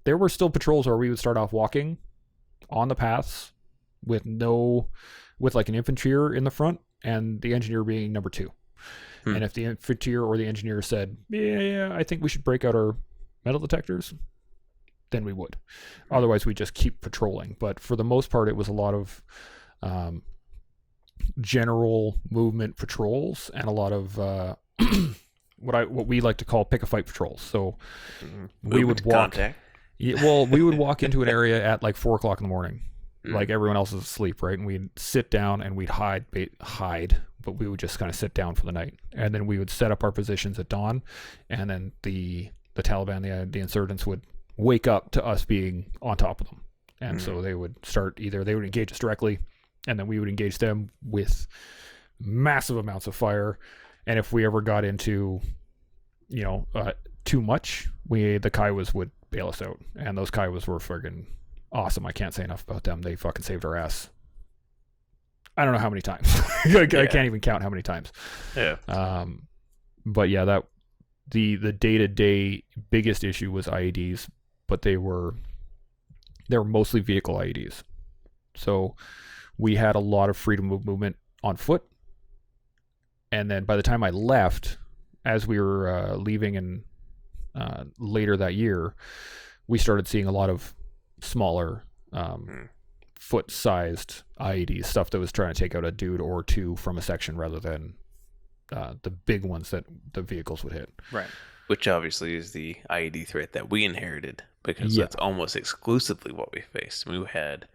There were still patrols where we would start off walking on the paths with like an infantry in the front, and the engineer being number 2. And if the infantry or the engineer said, yeah, I think we should break out our metal detectors, then we would. Otherwise, we just keep patrolling. But for the most part, it was a lot of general movement patrols and a lot of what we like to call pick a fight patrols. So we would walk. We would walk into an area at like 4 o'clock in the morning, like everyone else is asleep, right? And we'd sit down and we'd hide, but we would just kind of sit down for the night, and then we would set up our positions at dawn, and then the Taliban, the insurgents, would wake up to us being on top of them, and so they would engage us directly, and then we would engage them with massive amounts of fire, and if we ever got into too much, the Kiowas would bail us out, and those Kiowas were friggin' awesome. I can't say enough about them. They fucking saved our ass. I don't know how many times. I can't even count how many times. Yeah. But yeah, that the day-to-day biggest issue was IEDs, but they were mostly vehicle IEDs. So we had a lot of freedom of movement on foot. And then by the time I left, as we were leaving and later that year, we started seeing a lot of smaller foot-sized IEDs, stuff that was trying to take out a dude or two from a section rather than the big ones that the vehicles would hit. Right. Which obviously is the IED threat that we inherited, because that's almost exclusively what we faced. We had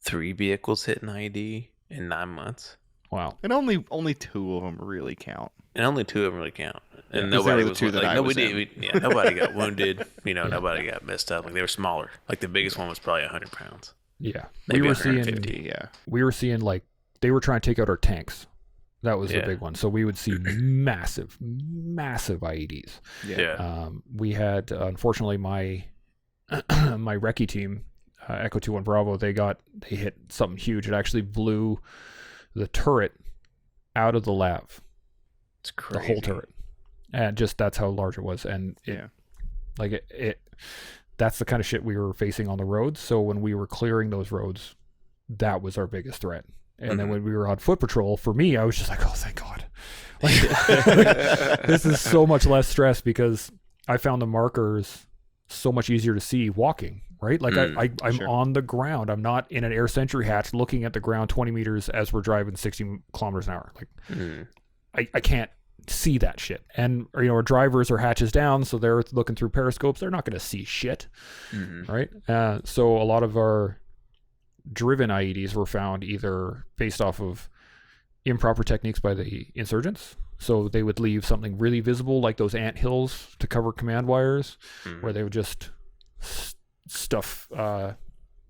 3 vehicles hit an IED in 9 months. Wow. And only 2 of them really count. And only 2 of them really count. And nobody was like, nobody got wounded. Nobody got messed up. Like, they were smaller. Like, the biggest one was probably 100 pounds. Yeah. Maybe we were 150. seeing like they were trying to take out our tanks. That was the big one. So we would see massive IEDs. Yeah. We had, unfortunately, my recce team, Echo 21 Bravo, they hit something huge. It actually blew the turret out of the lav. It's crazy. The whole turret. And just that's how large it was. And that's the kind of shit we were facing on the roads. So when we were clearing those roads, that was our biggest threat. And then when we were on foot patrol, for me, I was just like, oh, thank God. This is so much less stress, because I found the markers so much easier to see walking, right? Like I'm on the ground. I'm not in an air sentry hatch looking at the ground 20 meters as we're driving 60 kilometers an hour. Like I can't see that shit. And our drivers are hatches down, so they're looking through periscopes. They're not going to see shit, right? So a lot of our driven IEDs were found either based off of improper techniques by the insurgents. So they would leave something really visible, like those ant hills, to cover command wires, where they would just stuff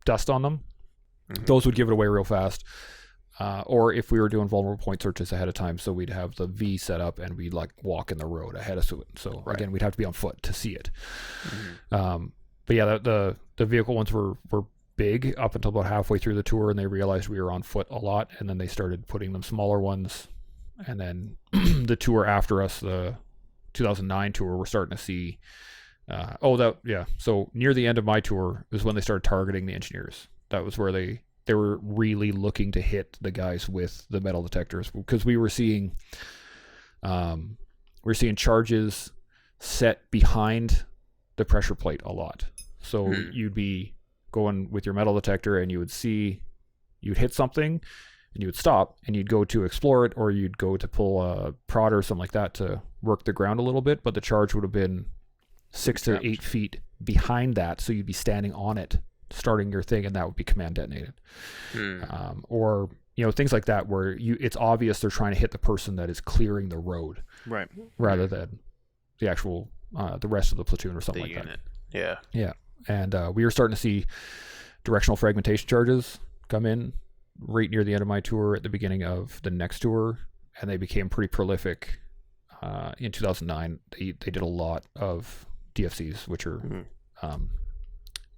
dust on them. Those would give it away real fast. Or if we were doing vulnerable point searches ahead of time, so we'd have the V set up and we'd like walk in the road ahead of it. So again, we'd have to be on foot to see it. But yeah, the vehicle ones were big up until about halfway through the tour, and they realized we were on foot a lot, and then they started putting them smaller ones. And then the tour after us, the 2009 tour, we're starting to see so near the end of my tour is when they started targeting the engineers. That was where they were really looking to hit the guys with the metal detectors, because we were seeing charges set behind the pressure plate a lot. So you'd be going with your metal detector and you'd hit something and you would stop and you'd go to explore it, or you'd go to pull a prod or something like that to work the ground a little bit, but the charge would have been 6 to 8 feet behind that. So you'd be standing on it, starting your thing, and that would be command detonated. Or things like that, where it's obvious they're trying to hit the person that is clearing the road, right, rather than the actual the rest of the platoon or something like unit. that. Yeah. And we were starting to see directional fragmentation charges come in right near the end of my tour, at the beginning of the next tour, and they became pretty prolific. In 2009, they did a lot of DFCs, which are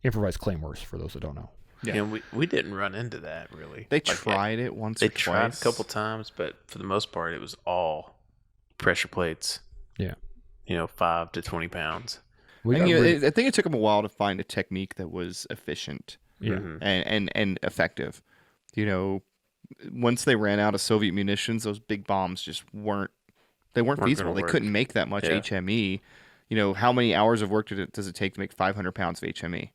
improvised claymores, for those that don't know. Yeah, and we didn't run into that really. They tried it once. They or tried twice. a couple times, but for the most part, it was all pressure plates. Yeah, 5 to 20 pounds. I think it took them a while to find a technique that was efficient, and effective. once they ran out of Soviet munitions, those big bombs just weren't feasible. They couldn't make that much HME. You know, how many hours of work does it take to make 500 pounds of HME?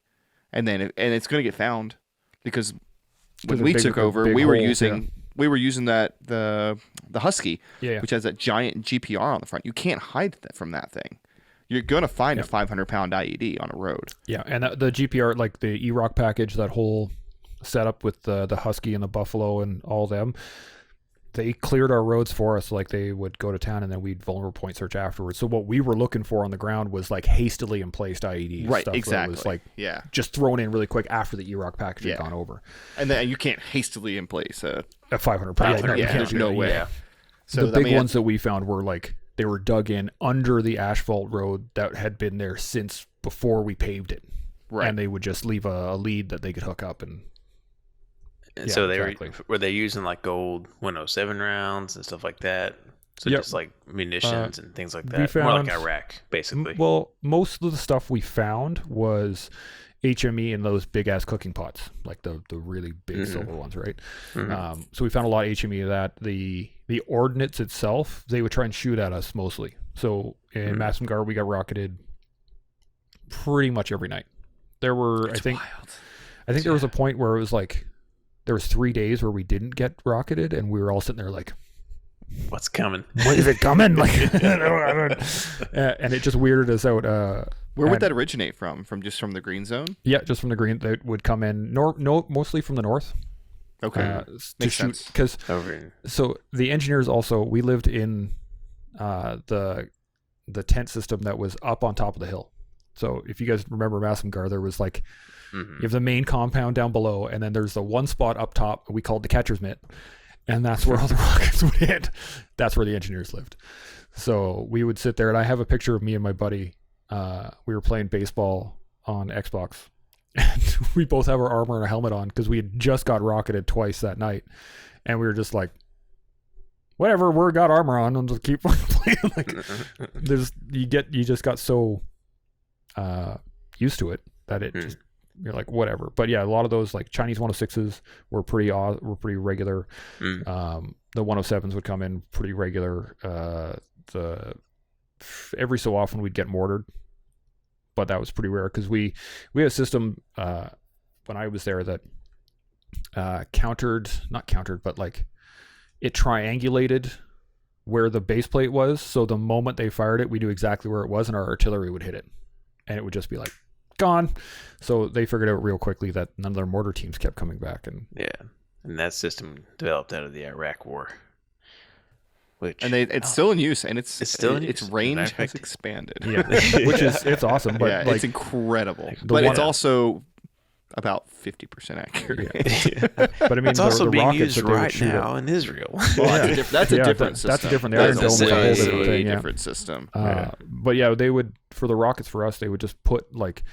And it's going to get found because when we took over, we were using that the Husky, which has that giant GPR on the front. You can't hide that from that thing. You're going to find a 500-pound IED on a road. Yeah, and the GPR, like the E-Rock package, that whole setup with the Husky and the Buffalo and all them, they cleared our roads for us. Like they would go to town and then we'd vulnerable point search afterwards. So what we were looking for on the ground was like hastily emplaced IEDs. Right, stuff exactly. That was like just thrown in really quick after the E-Rock package had gone over. And then you can't hastily emplace a 500-pound. There's no way. Yeah. So the big ones that we found were like, they were dug in under the asphalt road that had been there since before we paved it. Right. And they would just leave a lead that they could hook up and so were they using like old 107 rounds and stuff like that? So just like munitions and things like that. More like Iraq, basically. Well, most of the stuff we found was HME in those big ass cooking pots, like the really big silver ones, right? Mm-hmm. So we found a lot of HME of that. The ordnance itself, they would try and shoot at us mostly. I we got rocketed pretty much every night. There were, I think there was a point where it was like, there was 3 days where we didn't get rocketed, and we were all sitting there like, "What's coming? When is it coming?" Like, and it just weirded us out. Where would that originate from? From the green zone? Yeah, just from the green. They would come in mostly from the north. Okay, makes sense. Because so the engineers also, we lived in the tent system that was up on top of the hill. So if you guys remember Massamgar, there was like. You have the main compound down below, and then there's the one spot up top we called the catcher's mitt, and that's where all the rockets would hit. That's where the engineers lived. So we would sit there, and I have a picture of me and my buddy. We were playing baseball on Xbox, and we both have our armor and a helmet on because we had just got rocketed twice that night, and we were just like, whatever, we got armor on, and just keep playing. Like, you just got so used to it that it just. You're like, whatever. But yeah, a lot of those like Chinese 106s were pretty regular. The 107s would come in pretty regular. Every so often we'd get mortared, but that was pretty rare because we had a system when I was there that not countered, but like it triangulated where the base plate was. So the moment they fired it, we knew exactly where it was, and our artillery would hit it, and it would just be like. Gone. So they figured out real quickly that none of their mortar teams kept coming back, and that system developed out of the Iraq War, it's still in use, and it's still in use. Its range has expanded. Which is it's awesome, but it's incredible. But it's also about 50% accurate. But I mean, it's also being used right shoot now in Israel. That's a different system. That's a different. The Iron Dome is a whole different thing. Different system. But they would, for the rockets for us, they would just put like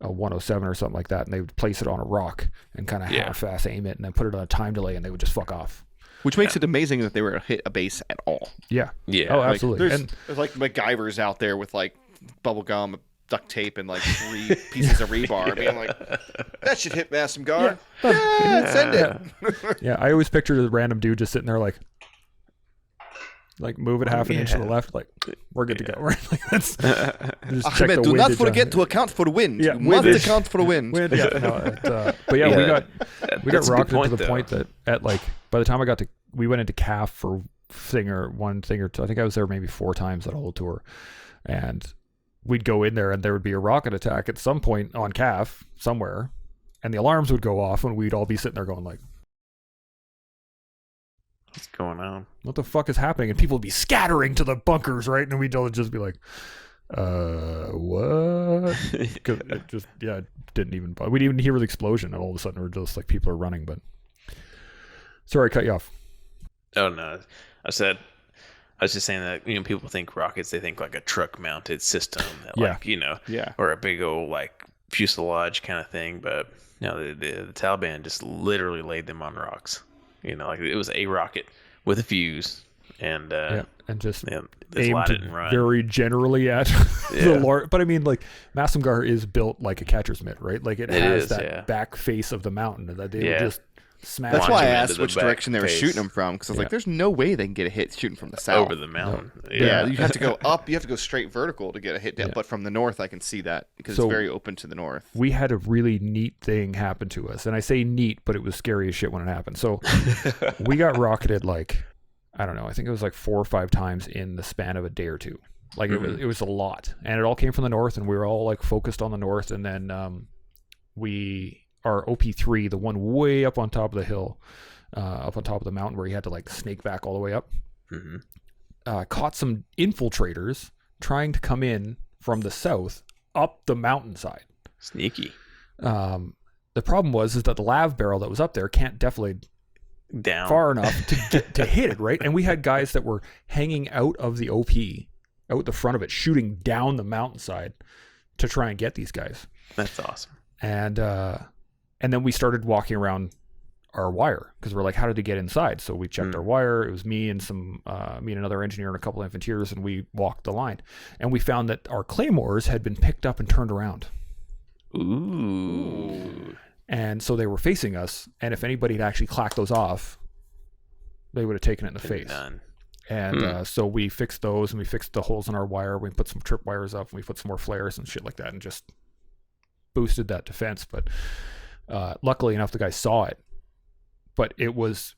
a 107 or something like that, and they would place it on a rock and kind of half-ass aim it, and then put it on a time delay, and they would just fuck off. Which makes it amazing that they were to hit a base at all. Yeah. Yeah. Oh, absolutely. There's like MacGyvers out there with like bubble gum, duct tape, and like 3 pieces of rebar, being like, that should hit Massamgar. Send it. Yeah, I always picture the random dude just sitting there like move it half an inch to the left, like we're good to go. Right? Like, just check Ahmed, the do wind not forget to account for the wind. Yeah, you must account for the wind. But we got rocketed to the point that at like by the time we went into CAF for one thing or two. I think I was there maybe 4 times that whole tour, and we'd go in there and there would be a rocket attack at some point on CAF somewhere, and the alarms would go off, and we'd all be sitting there going like, what's going on? What the fuck is happening? And people would be scattering to the bunkers, right? And we'd all just be like, what? Because it just, it didn't even, we didn't even hear the explosion, and all of a sudden we're just like, people are running. But sorry, I cut you off. Oh, no. I was just saying that, people think rockets, they think like a truck mounted system that or a big old like fuselage kind of thing. But no, the Taliban just literally laid them on rocks. Like it was a rocket with a fuse and just aimed and run. Very generally at the Lord. But I mean, like Massamgar is built like a catcher's mitt, right? Like it has that back face of the mountain that they would just smash. That's Launch why I them asked into the which back direction they were face. shooting them from, because I was Yeah. like, there's no way they can get a hit shooting from the south. Over the mountain. Yeah, you have to go up. You have to go straight vertical to get a hit down. Yeah. But from the north, I can see that because So- it's very open to the north. We had a really neat thing happen to us, and I say neat, but it was scary as shit when it happened. So we got rocketed like, I don't know, I think it was like 4 or 5 times in the span of a day or two. Like it was a lot, and it all came from the north, and we were all like focused on the north. And then our OP3, the one way up on top of the hill, up on top of the mountain where you had to like snake back all the way up, caught some infiltrators trying to come in from the south up the mountainside. Sneaky. The problem was that the lav barrel that was up there can't deflate Down. far enough to hit it, right? And we had guys that were hanging out of the OP, out the front of it, shooting down the mountainside to try and get these guys. That's awesome. And then we started walking around our wire because we're like, how did they get inside? So we checked our wire. It was me and another engineer and a couple of Infanteers, and we walked the line. And we found that our claymores had been picked up and turned around. Ooh. And so they were facing us, and if anybody had actually clacked those off, they would have taken it in the face. Done. And so we fixed those, and we fixed the holes in our wire. We put some trip wires up, and we put some more flares and shit like that, and just boosted that defense. But luckily enough, the guy saw it. But it was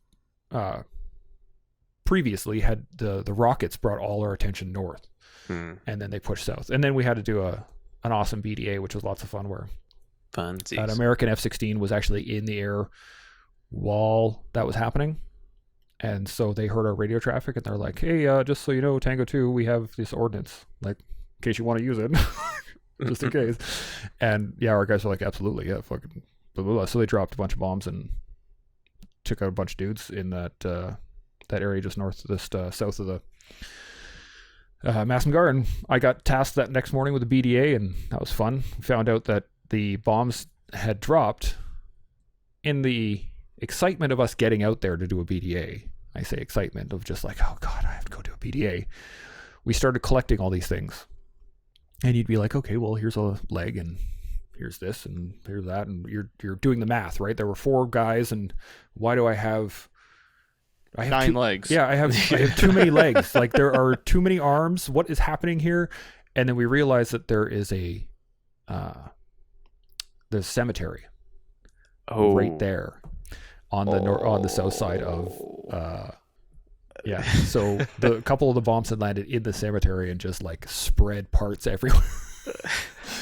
previously had the rockets brought all our attention north, and then they pushed south. And then we had to do an awesome BDA, which was lots of fun, where Funsies. an American F-16 was actually in the air while that was happening. And so they heard our radio traffic, and they're like, hey, just so you know, Tango 2, we have this ordnance, like, in case you want to use it, just in case. And yeah, our guys were like, absolutely, yeah, fucking blah, blah, blah. So they dropped a bunch of bombs and took out a bunch of dudes in that area just south of the Massengar. And I got tasked that next morning with a BDA, and that was fun. We found out that the bombs had dropped in the excitement of us getting out there to do a BDA. I say excitement of just like, oh God, I have to go do a BDA. We started collecting all these things, and you'd be like, okay, well, here's a leg, and here's this, and here's that, and you're doing the math, right? There were 4 guys, and why do I have 9 legs? Yeah, I have too many legs. Like, there are too many arms. What is happening here? And then we realized that there is there's a cemetery right there on the south side of so a couple of the bombs had landed in the cemetery and just like spread parts everywhere.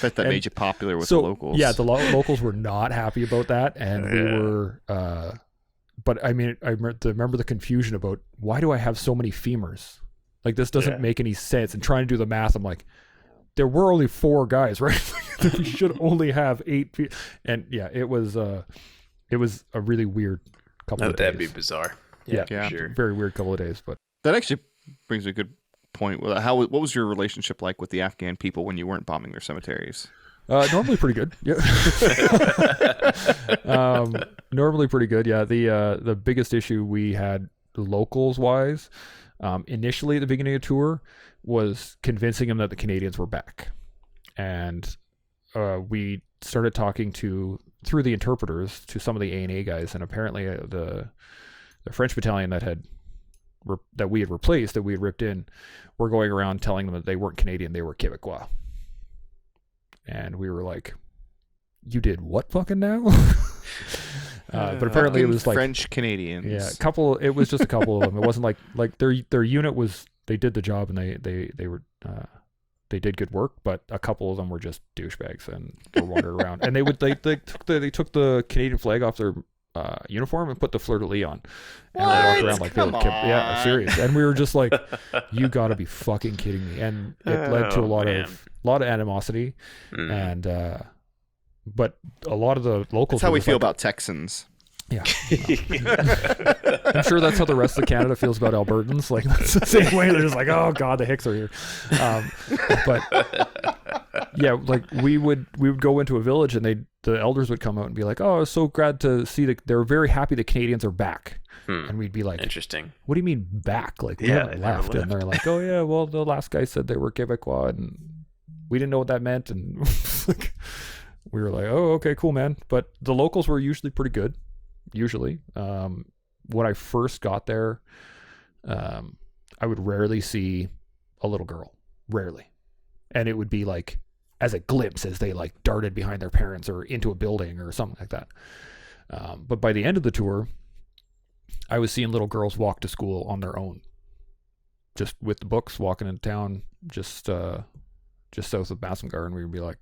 Bet that made you popular with the locals. Yeah, the locals were not happy about that, and we were but I mean, I remember the confusion about, why do I have so many femurs? Like, this doesn't make any sense. And trying to do the math, I'm like, there were only 4 guys, right? We should only have 8 people. And yeah, it was a really weird couple of days. That'd be bizarre. Yeah, for sure. Very weird couple of days. But That actually brings a good point. What was your relationship like with the Afghan people when you weren't bombing their cemeteries? Normally pretty good. Yeah. Normally pretty good. Yeah. The biggest issue we had locals wise, initially at the beginning of the tour, was convincing them that the Canadians were back. And we started talking through the interpreters to some of the A&A guys, and apparently the French battalion that we had replaced, that we had ripped in, were going around telling them that they weren't Canadian, they were Quebecois. And we were like, you did what fucking now? But apparently it was like French Canadians. Yeah, it was just a couple of them. It wasn't like their unit was, they did the job, and they were they did good work, but a couple of them were just douchebags and were wandering around. And they took the Canadian flag off their uniform and put the fleur-de-lis on, and they walked around like they were yeah, serious. And we were just like, you got to be fucking kidding me. And it led to a lot of animosity, and but a lot of the locals. That's how we feel about Texans. Yeah, I'm sure that's how the rest of Canada feels about Albertans. Like, that's the same way. They're just like, oh God, the Hicks are here. But yeah, like we would go into a village, and the elders would come out and be like, oh, I was so glad to see that they're very happy the Canadians are back. And we'd be like, interesting. What do you mean back? Like, we haven't left. And they're like, oh yeah, well, the last guy said they were Quebecois, and we didn't know what that meant. And we were like, oh, okay, cool, man. But the locals were usually pretty good. usually. When I first got there, I would rarely see a little girl, rarely. And it would be like as a glimpse as they like darted behind their parents or into a building or something like that. But by the end of the tour, I was seeing little girls walk to school on their own, just with the books, walking into town, just south of Massengar, and we would be like,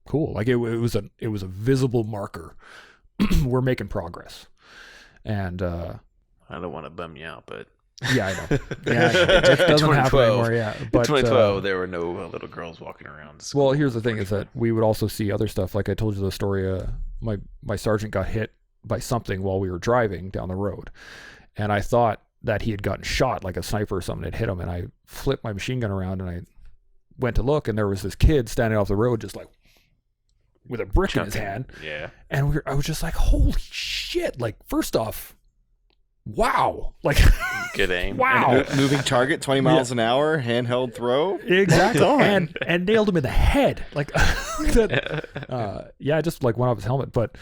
cool. Like it was a visible marker. We're making progress. And I don't want to bum you out, but yeah, I know. Yeah, it doesn't happen anymore. Yeah, but 2012, there were no little girls walking around. Well, here's the thing: is that we would also see other stuff. Like I told you the story. My sergeant got hit by something while we were driving down the road, and I thought that he had gotten shot, like a sniper or something had hit him. And I flipped my machine gun around and I went to look, and there was this kid standing off the road, just like with a brick in his hand. Yeah, and I was just like, holy shit! Like, first off, wow, like good aim. Wow, moving target 20 miles an hour, handheld throw. Exactly. and nailed him in the head. Like that, yeah, just like went off his helmet. But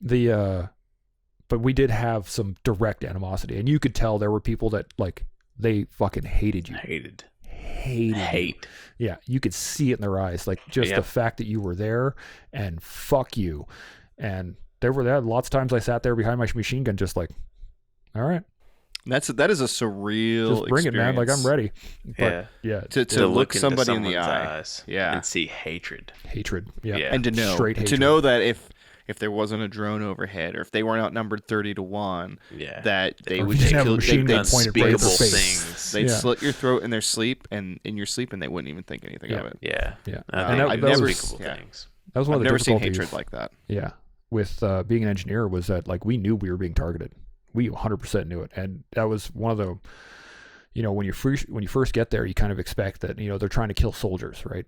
but we did have some direct animosity, and you could tell there were people that like they fucking hated you. Hate. You. Yeah, you could see it in their eyes, like just the fact that you were there, and fuck you. And there were lots of times I sat there behind my machine gun, just like, all right. That is a surreal just bring experience. it, man. Like, I'm ready. But, yeah. To look somebody in the eye. Eyes, yeah. and see hatred. Yeah. And to know straight hatred. To know that if there wasn't a drone overhead, or if they weren't outnumbered 30-1, that they would just kill unspeakable things. They'd slit your throat in their sleep, and in your sleep, and they wouldn't even think anything of it. Yeah. And I've never things. That was one of the I've never seen difficulties. hatred like that. Yeah. With being an engineer was that like we knew we were being targeted. We 100% knew it. And that was one of the, when you first get there, you kind of expect that, they're trying to kill soldiers, right?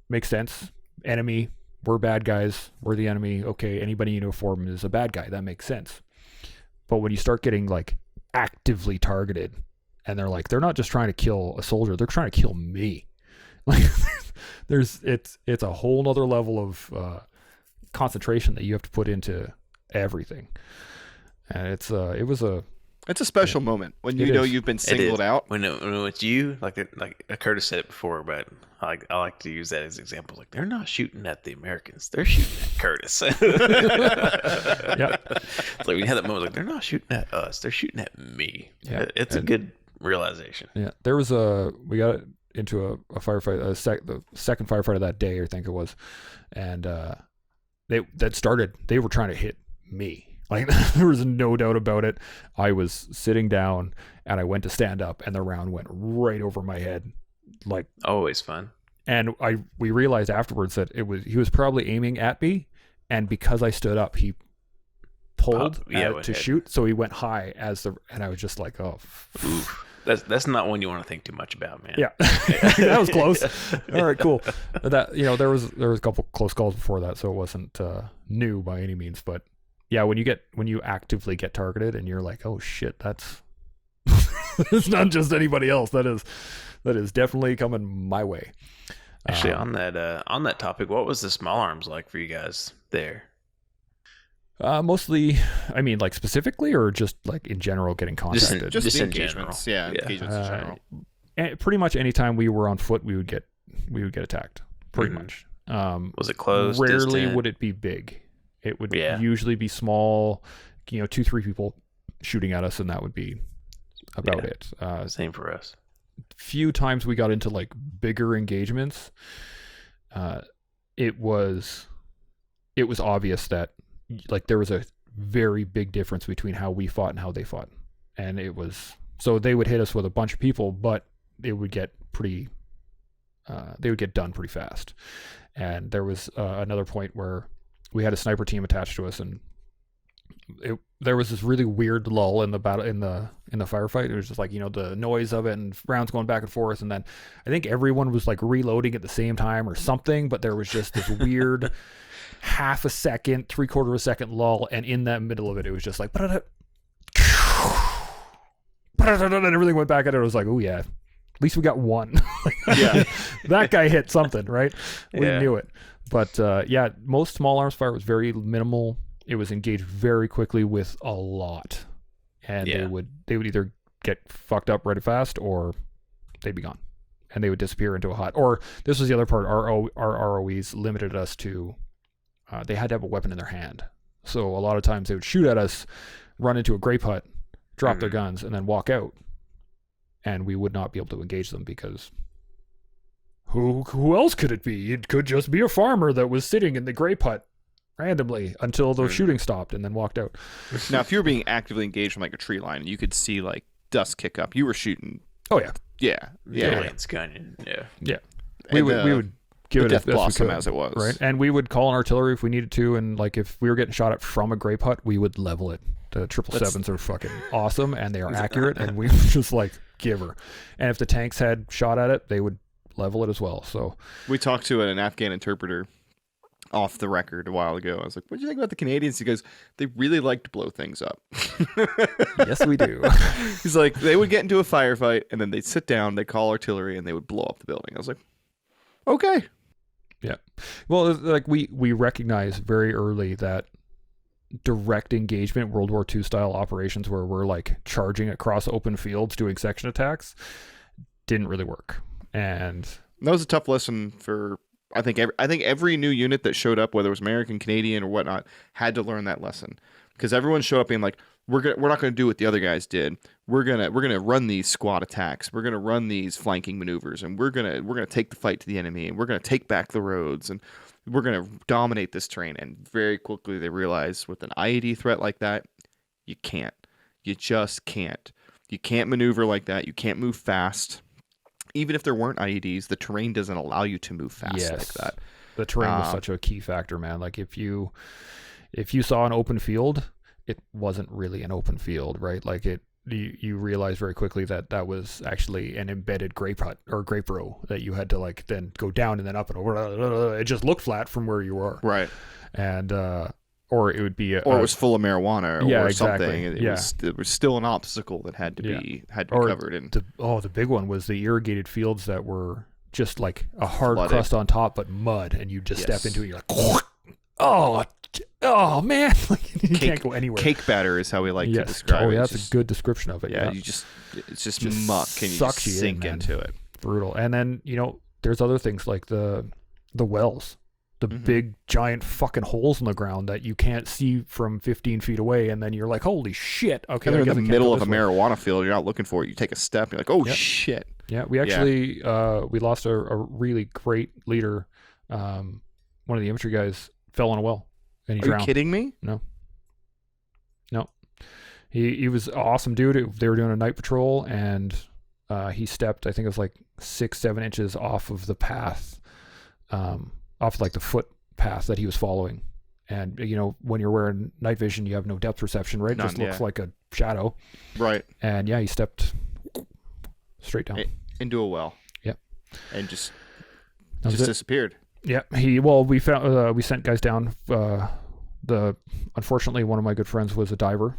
Makes sense. Enemy, we're bad guys. We're the enemy. Okay, anybody in uniform is a bad guy. That makes sense. But when you start getting like actively targeted, and they're not just trying to kill a soldier, they're trying to kill me. Like it's a whole nother level of concentration that you have to put into everything. And it's a special moment when you know you've been singled out. When it's you, like Curtis said it before, but I like to use that as examples. Like, they're not shooting at the Americans, they're shooting at Curtis. Yeah, it's like we had that moment. Like, they're not shooting at us, they're shooting at me. Yeah, it's a good realization. Yeah, there was we got into a firefight, the second firefight of that day, I think it was, and they were trying to hit me. Like, there was no doubt about it. I was sitting down and I went to stand up and the round went right over my head. Like, always fun. And we realized afterwards that he was probably aiming at me, and because I stood up, he pulled to shoot, so he went high and I was just like, oh. Oof. That's not one you want to think too much about, man. Yeah. That was close. All right, cool. That there was a couple close calls before that, so it wasn't new by any means, but yeah, when you actively get targeted and you're like, oh shit, that's it's not just anybody else. That is definitely coming my way. Actually, on that topic, what was the small arms like for you guys there? Mostly, I mean, like specifically, or just like in general, getting contacted. Just engagements. Yeah, engagements in general. And pretty much anytime we were on foot, we would get attacked. Pretty much. Was it close? Rarely distant? would it be big. It would usually be small, 2-3 people shooting at us, and that would be about it. Same for us. Few times we got into like bigger engagements. It was obvious that like there was a very big difference between how we fought and how they fought, and it was so they would hit us with a bunch of people, but it would get pretty. They would get done pretty fast, and there was another point where we had a sniper team attached to us, and there was this really weird lull in the battle in the firefight. It was just like the noise of it and rounds going back and forth, and then I think everyone was like reloading at the same time or something, but there was just this weird half a second, 3/4 of a second lull, and in that middle of it, it was just like and everything went back at it. I was like, oh yeah, at least we got one. Yeah, that guy hit something, right? We knew it. But most small arms fire was very minimal. it was engaged very quickly with a lot, and they would either get fucked up really fast or they'd be gone, and they would disappear into a hut. Or this was the other part. Our ROEs limited us to they had to have a weapon in their hand. So a lot of times they would shoot at us, run into a grape hut, drop their guns, and then walk out, and we would not be able to engage them because who else could it be? It could just be a farmer that was sitting in the grape hut randomly until the shooting stopped and then walked out. Now, if you were being actively engaged from like a tree line and you could see like dust kick up, you were shooting. Oh yeah. It's gunning. Yeah. We would give it death as best we could, as it was, right? And we would call an artillery if we needed to, and like if we were getting shot at from a grape hut, we would level it. The 777s are fucking awesome, and they are accurate, and we would just like give her. And if the tanks had shot at it, they would level it as well. So we talked to an Afghan interpreter off the record a while ago. I was like, what do you think about the Canadians? He goes, they really like to blow things up. Yes, we do. He's like, they would get into a firefight and then they'd sit down, they'd call artillery, and they would blow up the building. I was like, okay. Yeah. Well, like we recognize very early that direct engagement, World War II style operations where we're like charging across open fields doing section attacks didn't really work. And that was a tough lesson for I think every new unit that showed up, whether it was American, Canadian, or whatnot, had to learn that lesson, because everyone showed up being like, we're not going to do what the other guys did. We're gonna run these squad attacks. We're gonna run these flanking maneuvers, and we're gonna take the fight to the enemy, and we're gonna take back the roads, and we're gonna dominate this terrain. And very quickly they realized with an IED threat like that, you can't. You just can't. You can't maneuver like that. You can't move fast. Even if there weren't IEDs, the terrain doesn't allow you to move fast like that. The terrain was such a key factor, man. Like if you saw an open field, it wasn't really an open field, right? Like you realize very quickly that was actually an embedded grape hut or grape row that you had to like then go down and then up and over. It just looked flat from where you were, right? And or it would be it was full of marijuana or something. It was still an obstacle that had to be covered. And the big one was the irrigated fields that were just like a hard flooded crust on top, but mud, and you just step into it. You're like, oh man, like, you can't go anywhere. Cake batter is how we like to describe it. Oh, yeah, that's a good description of it. Yeah, it's just muck, and you just sink into it. Brutal. And then there's other things like the wells. The big, giant fucking holes in the ground that you can't see from 15 feet away, and then you're like, holy shit. Okay, they're in the middle of a marijuana field. You're not looking for it. You take a step, you're like, oh, shit. Yeah, we actually, we lost a really great leader. One of the infantry guys fell in a well, and he drowned. Are you kidding me? No. He was an awesome dude. They were doing a night patrol, and he stepped, I think it was like 6-7 inches off of the path, off like the footpath that he was following. And when you're wearing night vision, you have no depth perception, right? It just looks like a shadow, right? And he stepped straight down into a well. Yep. And just disappeared. Yeah. We sent guys down. Unfortunately, one of my good friends was a diver.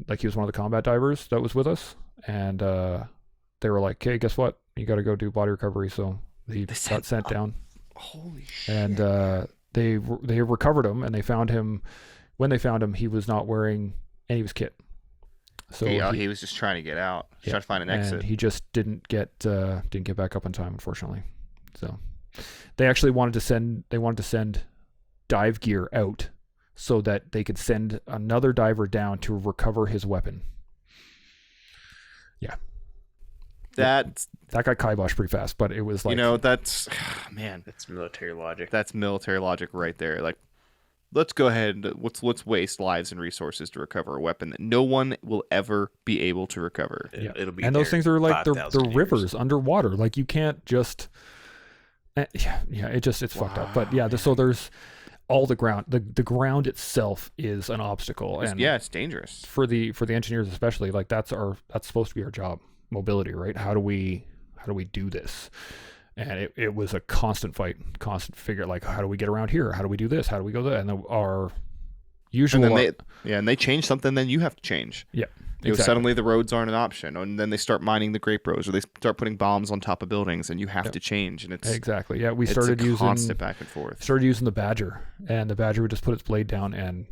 Like, he was one of the combat divers that was with us, and they were like, "Okay, guess what? You got to go do body recovery." So he got sent down. Holy shit. And they recovered him, and they found him. When they found him, he was not wearing any of his kit. So he was just trying to get out, trying to find an exit. And he just didn't get back up in time, unfortunately. So they actually wanted to send dive gear out so that they could send another diver down to recover his weapon. Yeah. That got kiboshed pretty fast, but it was like, that's military logic. That's military logic right there. Like, let's go ahead. Let's waste lives and resources to recover a weapon that no one will ever be able to recover. It'll be. And those things are like they're rivers underwater. Like, you can't just. It's fucked up. But so there's all the ground. The ground itself is an obstacle, and it's dangerous for the engineers especially. Like, that's supposed to be our job. Mobility, right? How do we do this? And it was a constant fight, constant figure, like, how do we get around here? How do we do this? How do we go there? And our usual... And they change something, then you have to change. Yeah, exactly. Suddenly the roads aren't an option, and then they start mining the grape rows, or they start putting bombs on top of buildings, and you have to change. And it's... Exactly, yeah. We started using... constant back and forth. Started using the Badger, and the Badger would just put its blade down and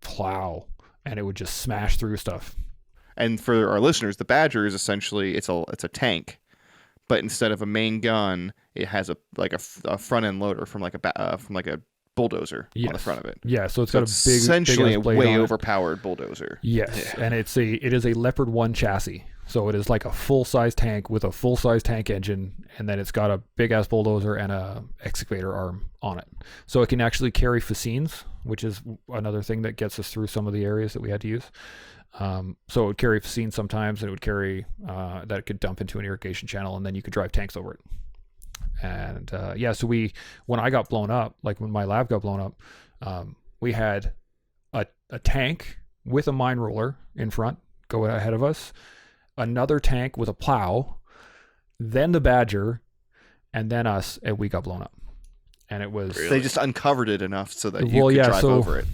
plow, and it would just smash through stuff. And for our listeners, the Badger is essentially it's a tank, but instead of a main gun, it has a front end loader from like a bulldozer on the front of it. Yeah, so it's got a big, essentially big a way overpowered bulldozer. Yes, and it is a Leopard 1 chassis. So it is like a full-size tank with a full-size tank engine, and then it's got a big-ass bulldozer and a excavator arm on it. So it can actually carry fascines, which is another thing that gets us through some of the areas that we had to use. So it would carry fascines sometimes, and it would carry that it could dump into an irrigation channel, and then you could drive tanks over it. And so when I got blown up, like when my lab got blown up, we had a tank with a mine roller in front go ahead of us, another tank with a plow, then the Badger, and then us, and we got blown up. And it was... They just uncovered it enough so that you could drive over it.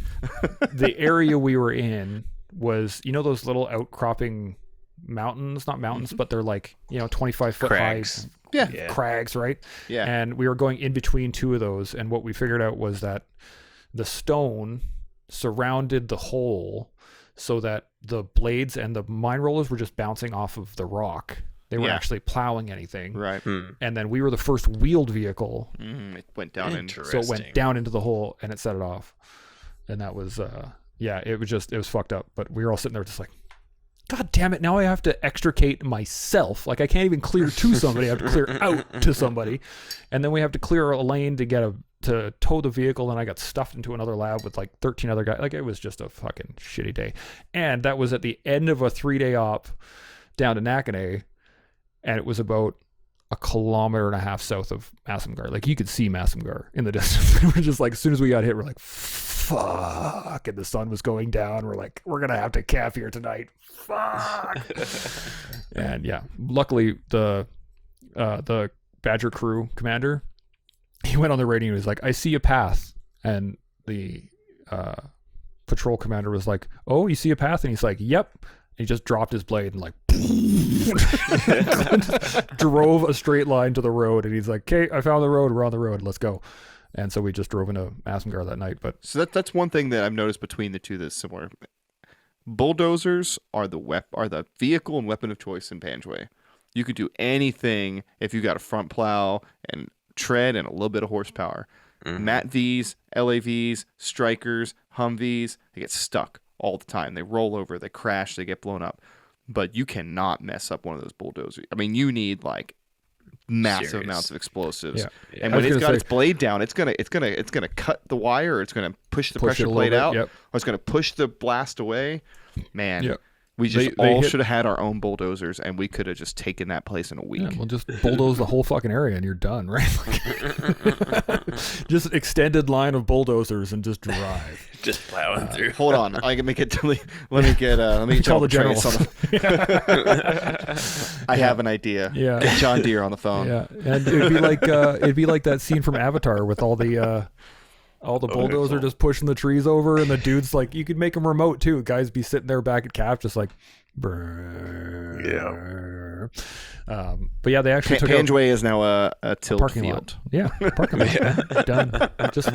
The area we were in was, those little outcropping mountains, not mountains, but they're like, 25 foot Crags. high Yeah. crags, right? Yeah. And we were going in between two of those, and what we figured out was that the stone surrounded the hole so that the blades and the mine rollers were just bouncing off of the rock. They weren't actually plowing anything. Right. And then we were the first wheeled vehicle. It went down So it went down into the hole and it set it off. And that was, it was fucked up. But we were all sitting there just like, God damn it, now I have to extricate myself. Like, I can't even clear to somebody. I have to clear out to somebody. And then we have to clear a lane to tow the vehicle, and I got stuffed into another lab with like 13 other guys. Like, it was just a fucking shitty day. And that was at the end of a 3-day op down to Nakane, and it was about 1.5 kilometers south of Masamgar. Like, you could see Masamgar in the distance. We're just like, as soon as we got hit, we're like, fuck. And the sun was going down. We're like, we're going to have to camp here tonight. Fuck. And yeah, luckily the Badger crew commander, he went on the radio and he was like, I see a path. And the patrol commander was like, oh, you see a path? And he's like, yep. And he just dropped his blade and like drove a straight line to the road. And he's like, okay, I found the road. We're on the road. Let's go. And so we just drove into Masamgar that night. But so that's one thing that I've noticed between the two that's similar. Bulldozers are the vehicle and weapon of choice in Panjwai. You could do anything if you got a front plow and tread and a little bit of horsepower. Mat Vs, LAVs, Strikers, Humvees, they get stuck all the time. They roll over, they crash, they get blown up. But you cannot mess up one of those bulldozers. I mean, you need like massive amounts of explosives. Yeah. And when it's got its blade down, it's gonna cut the wire, or it's gonna push the pressure plate out, or it's gonna push the blast away. Man, we just all should have had our own bulldozers, and we could have just taken that place in a week. Yeah, we'll just bulldoze the whole fucking area, and you're done, right? Just extended line of bulldozers and just drive. Just plowing through. Hold on, I can make it. Let me get Tell the generals. I have an idea. Yeah, get John Deere on the phone. Yeah, and it'd be like that scene from Avatar with all the bulldozer just pushing the trees over, and the dude's like, you could make them remote too. Guys be sitting there back at cap just like, brrr. But yeah, they actually took Panjwai is now a tilt parking field. lot. Yeah, parking lot. Done. Just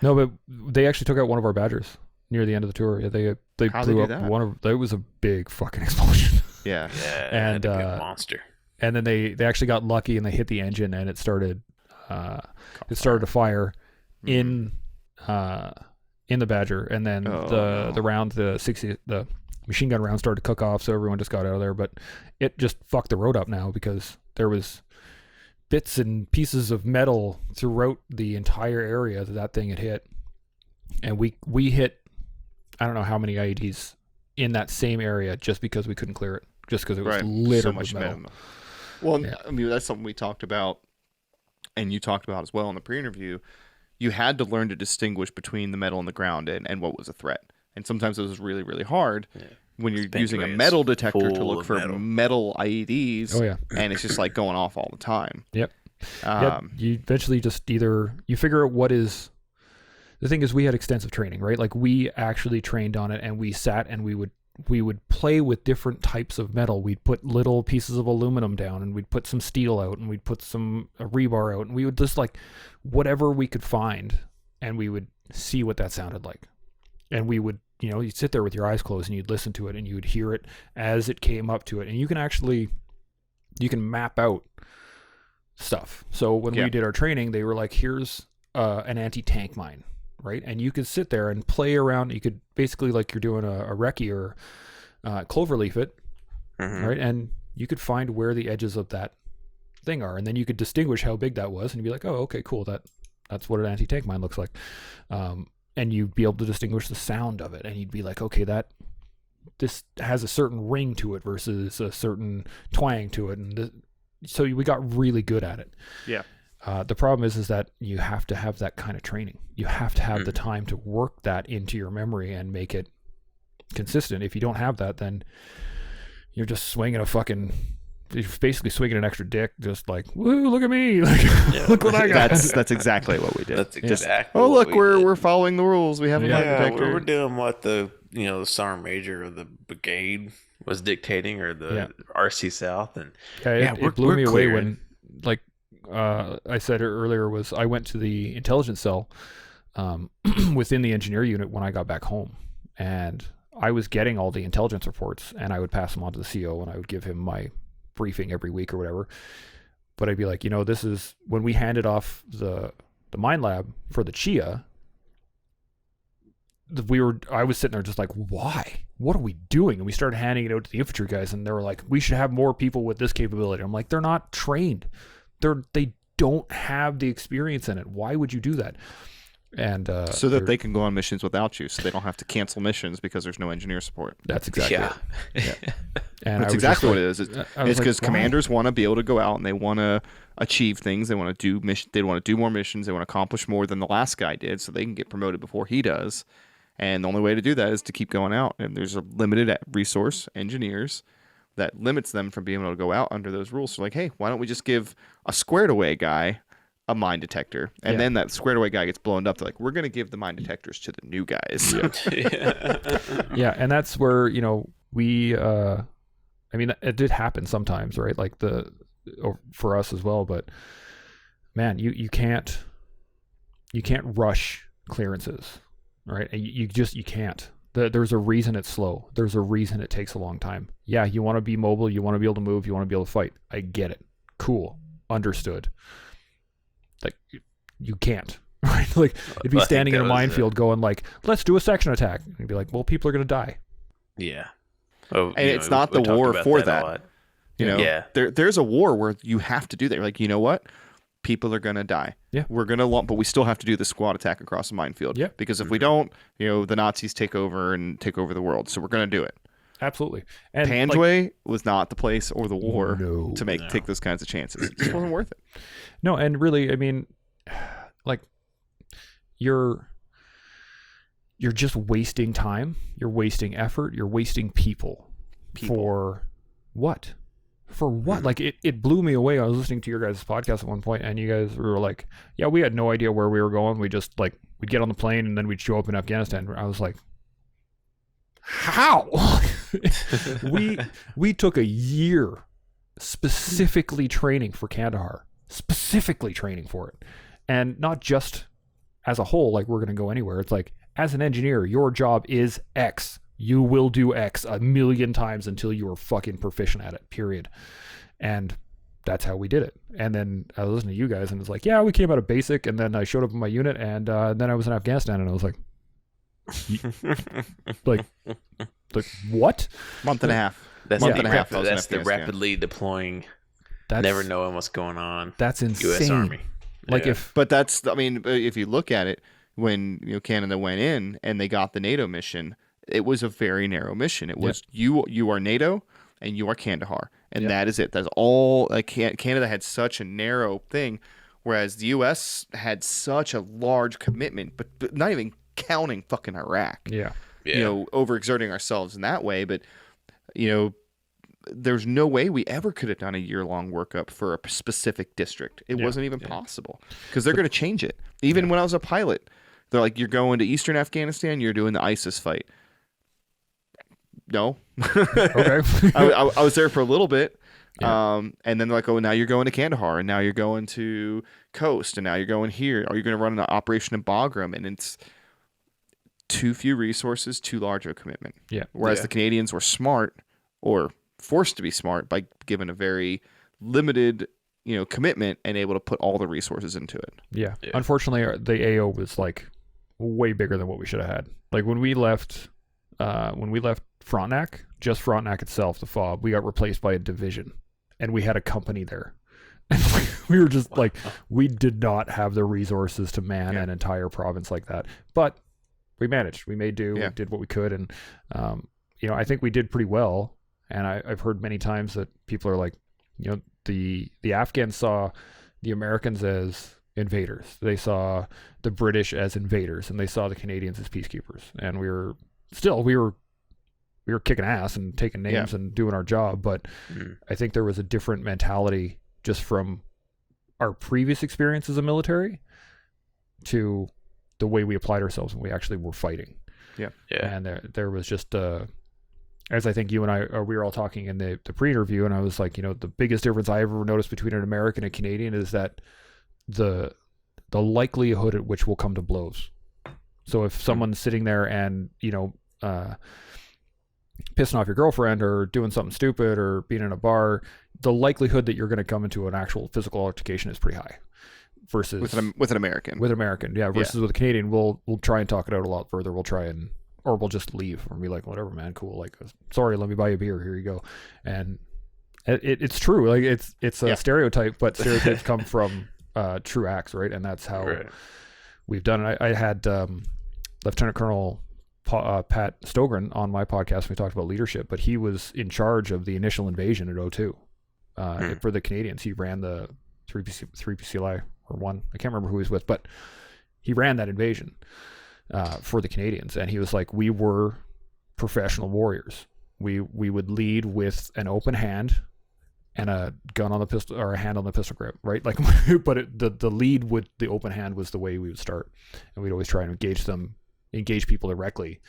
no, but they actually took out one of our Badgers near the end of the tour. Yeah, they blew up one of. It was a big fucking explosion. Yeah, and a monster. And then they actually got lucky and they hit the engine and it started. It started to fire in the Badger, and then the machine gun round started to cook off, so everyone just got out of there. But it just fucked the road up now because there was bits and pieces of metal throughout the entire area that thing had hit, and we hit I don't know how many IEDs in that same area just because we couldn't clear it, just because it was littered with metal. Well, yeah. I mean, that's something we talked about. And you talked about as well in the pre-interview, you had to learn to distinguish between the metal and the ground and what was a threat. And sometimes it was really, really hard when you're using a metal detector to look for metal IEDs. Oh, yeah. And it's just like going off all the time. Yep. You eventually just you figure out what is... The thing is, we had extensive training, right? Like, we actually trained on it, and we sat and we would play with different types of metal. We'd put little pieces of aluminum down, and we'd put some steel out, and we'd put some rebar out, and we would just like whatever we could find, and we would see what that sounded like. And we would, you'd sit there with your eyes closed and you'd listen to it and you would hear it as it came up to it. And you can map out stuff. So when we did our training, they were like, here's an anti-tank mine, right? And you could sit there and play around. You could basically, like you're doing a recce or cloverleaf it, right? And you could find where the edges of that thing are. And then you could distinguish how big that was and you'd be like, oh, okay, cool. That's what an anti-tank mine looks like. And you'd be able to distinguish the sound of it. And you'd be like, okay, this has a certain ring to it versus a certain twang to it. And so we got really good at it. Yeah. The problem is that you have to have that kind of training. You have to have the time to work that into your memory and make it consistent. If you don't have that, then you're just you're basically swinging an extra dick, just like, woo, look at me. Like, look what I got. That's exactly what we did. That's exactly. Oh, look, we're following the rules. We have a mine detector. We're doing what the sergeant major of the brigade was dictating, or the RC South, and it blew me away when, like I said earlier, I went to the intelligence cell within the engineer unit when I got back home, and I was getting all the intelligence reports, and I would pass them on to the CO, and I would give him my briefing every week or whatever. But I'd be like, this is when we handed off the mine lab for the Chia. I was sitting there just like, why? What are we doing? And we started handing it out to the infantry guys, and they were like, we should have more people with this capability. I'm like, they're not trained. They don't have the experience in it. Why would you do that? And so that they can go on missions without you, so they don't have to cancel missions because there's no engineer support. That's exactly it. Yeah. And that's exactly what it is. It's because commanders want to be able to go out and they want to achieve things. They want to do They want to do more missions. They want to accomplish more than the last guy did, so they can get promoted before he does. And the only way to do that is to keep going out. And there's a limited resource, engineers, that limits them from being able to go out under those rules. So like, hey, why don't we just give a squared away guy a mine detector, and then that squared away guy gets blown up. They're like, we're going to give the mine detectors to the new guys. Yeah, and that's where we. I mean, it did happen sometimes, right? Like for us as well. But man, you can't rush clearances, right? You can't. There's a reason it's slow. There's a reason it takes a long time. Yeah, you want to be mobile. You want to be able to move. You want to be able to fight. I get it. Cool. Understood. Like, you can't, right? Like, it'd be standing in a minefield going like, let's do a section attack. And you'd be like, well, people are going to die. Yeah. And it's not the war for that. There's a war where you have to do that. You're like, you know what? People are going to die. Yeah. We're going to, but we still have to do the squad attack across the minefield. Yeah. Because if we don't, the Nazis take over the world. So we're going to do it. Absolutely. And Panjwai was not the place or the war to take those kinds of chances. It just wasn't worth it. No, and really, I mean, like, you're just wasting time. You're wasting effort. You're wasting people. For what? For what? Like, it blew me away. I was listening to your guys' podcast at one point, and you guys were like, yeah, we had no idea where we were going. We just, like, we'd get on the plane, and then we'd show up in Afghanistan. I was like, how? we took a year specifically training for Kandahar. Specifically training for it. And not just as a whole, like, we're going to go anywhere. It's like, as an engineer, your job is X. You will do X 1,000,000 times until you are fucking proficient at it, period. And that's how we did it. And then I was listening to you guys, and it's like, yeah, we came out of basic, and then I showed up in my unit, and then I was in Afghanistan, and I was like, like what? Month and a half. That's the rapidly deploying, never knowing what's going on. That's insane. U.S. Army. Like if you look at it, when Canada went in and they got the NATO mission, it was a very narrow mission. It was you are NATO and you are Kandahar, and that is it. That's all. Like, Canada had such a narrow thing, whereas the U.S. had such a large commitment, but not even counting fucking Iraq. Yeah. Overexerting ourselves in that way, but there's no way we ever could have done a year-long workup for a specific district. It wasn't even possible, because they're going to change it. Even when I was a pilot, they're like, you're going to Eastern Afghanistan, you're doing the ISIS fight. No. Okay. I was there for a little bit. Yeah. And then they're like, oh, now you're going to Kandahar, and now you're going to Coast, and now you're going here. Are you going to run an operation in Bagram? And it's too few resources, too large of a commitment. Yeah. Whereas the Canadians were smart, or forced to be smart, by given a very limited, commitment and able to put all the resources into it. Yeah. Unfortunately, the AO was like way bigger than what we should have had. Like when we left Frontenac, just Frontenac itself, the FOB, we got replaced by a division, and we had a company there. And we were just like, we did not have the resources to man an entire province like that. But we managed. We made do. We did what we could, and I think we did pretty well. And I've heard many times that people are like, the Afghans saw the Americans as invaders. They saw the British as invaders, and they saw the Canadians as peacekeepers. And we were kicking ass and taking names and doing our job. But I think there was a different mentality just from our previous experience as a military to the way we applied ourselves when we actually were fighting. Yeah. And there was just as I think you and I, we were all talking in the pre-interview, and I was like, the biggest difference I ever noticed between an American and a Canadian is that the likelihood at which we'll come to blows. So if someone's sitting there and, pissing off your girlfriend or doing something stupid or being in a bar, the likelihood that you're going to come into an actual physical altercation is pretty high. Versus with an American. With American, versus with a Canadian, we'll try and talk it out a lot further. Or we'll just leave or be like, whatever, man, cool. Like, sorry, let me buy you a beer. Here you go. And it's true. Like it's a stereotype, but stereotypes come from true acts, right? And that's how we've done it. I had Lieutenant Colonel Pat Stogren on my podcast. We talked about leadership, but he was in charge of the initial invasion at 02 for the Canadians. He ran the 3PCLI or 1. I can't remember who he was with, but he ran that invasion for the Canadians. And he was like, we were professional warriors. We would lead with an open hand and a gun on the pistol or a hand on the pistol grip, right? Like, but the lead with the open hand was the way we would start. And we'd always try and engage people directly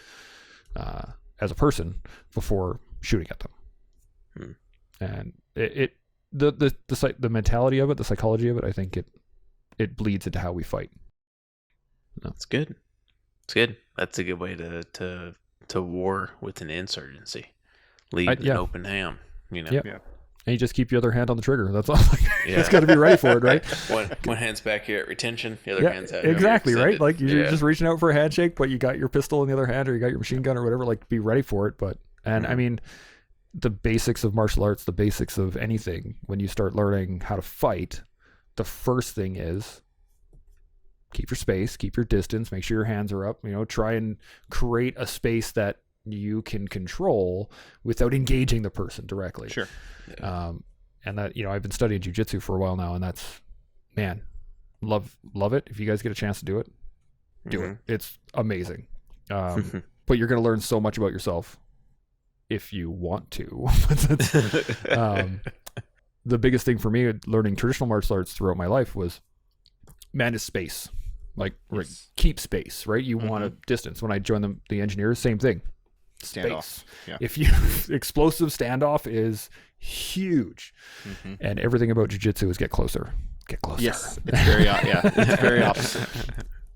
as a person before shooting at them. And the mentality of it, the psychology of it, I think it bleeds into how we fight. That's good. It's good. That's a good way to war with an insurgency. Lead with an open hand. Yeah. And you just keep your other hand on the trigger. That's all. It's got to be ready for it, right? One hand's back here at retention. The other hand's out. Exactly, right? Like you're just reaching out for a handshake, but you got your pistol in the other hand, or you got your machine gun or whatever. Like, be ready for it. But I mean, the basics of martial arts, the basics of anything, when you start learning how to fight, the first thing is keep your space, keep your distance, make sure your hands are up. Try and create a space that you can control without engaging the person directly. Sure. And that, I've been studying jiu-jitsu for a while now, and that's, man, love it. If you guys get a chance to do it, do it. It's amazing. But you're going to learn so much about yourself if you want to. The biggest thing for me learning traditional martial arts throughout my life was, man, is space. Like, keep space, right? You want a distance. When I joined the engineers, same thing. Space. Yeah. If you explosive standoff is huge, and everything about jiu-jitsu is get closer. Yes, it's very it's very opposite.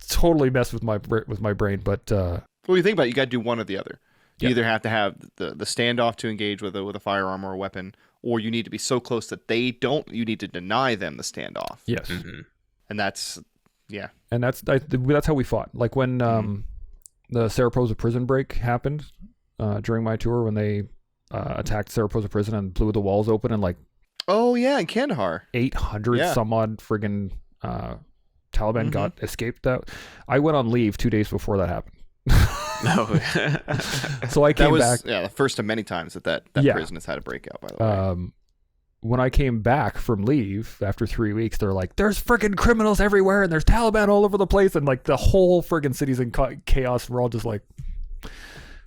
Totally messed with my brain, but well, you think about it, you got to do one or the other. You either have to have the standoff to engage with a firearm or a weapon, or you need to be so close that they don't. You need to deny them the standoff. Yes, and that's and that's how we fought. Like when the Saraposa prison break happened during my tour, when they attacked Saraposa prison and blew the walls open, and like, oh yeah, in Kandahar, 800 some odd friggin' Taliban got escaped. That I went on leave 2 days before that happened. No. So I came back. Yeah, the first of many times that prison has had a breakout, by the way. When I came back from leave after 3 weeks, they're like, there's friggin' criminals everywhere and there's Taliban all over the place, and like the whole friggin' city's in chaos, and we're all just like,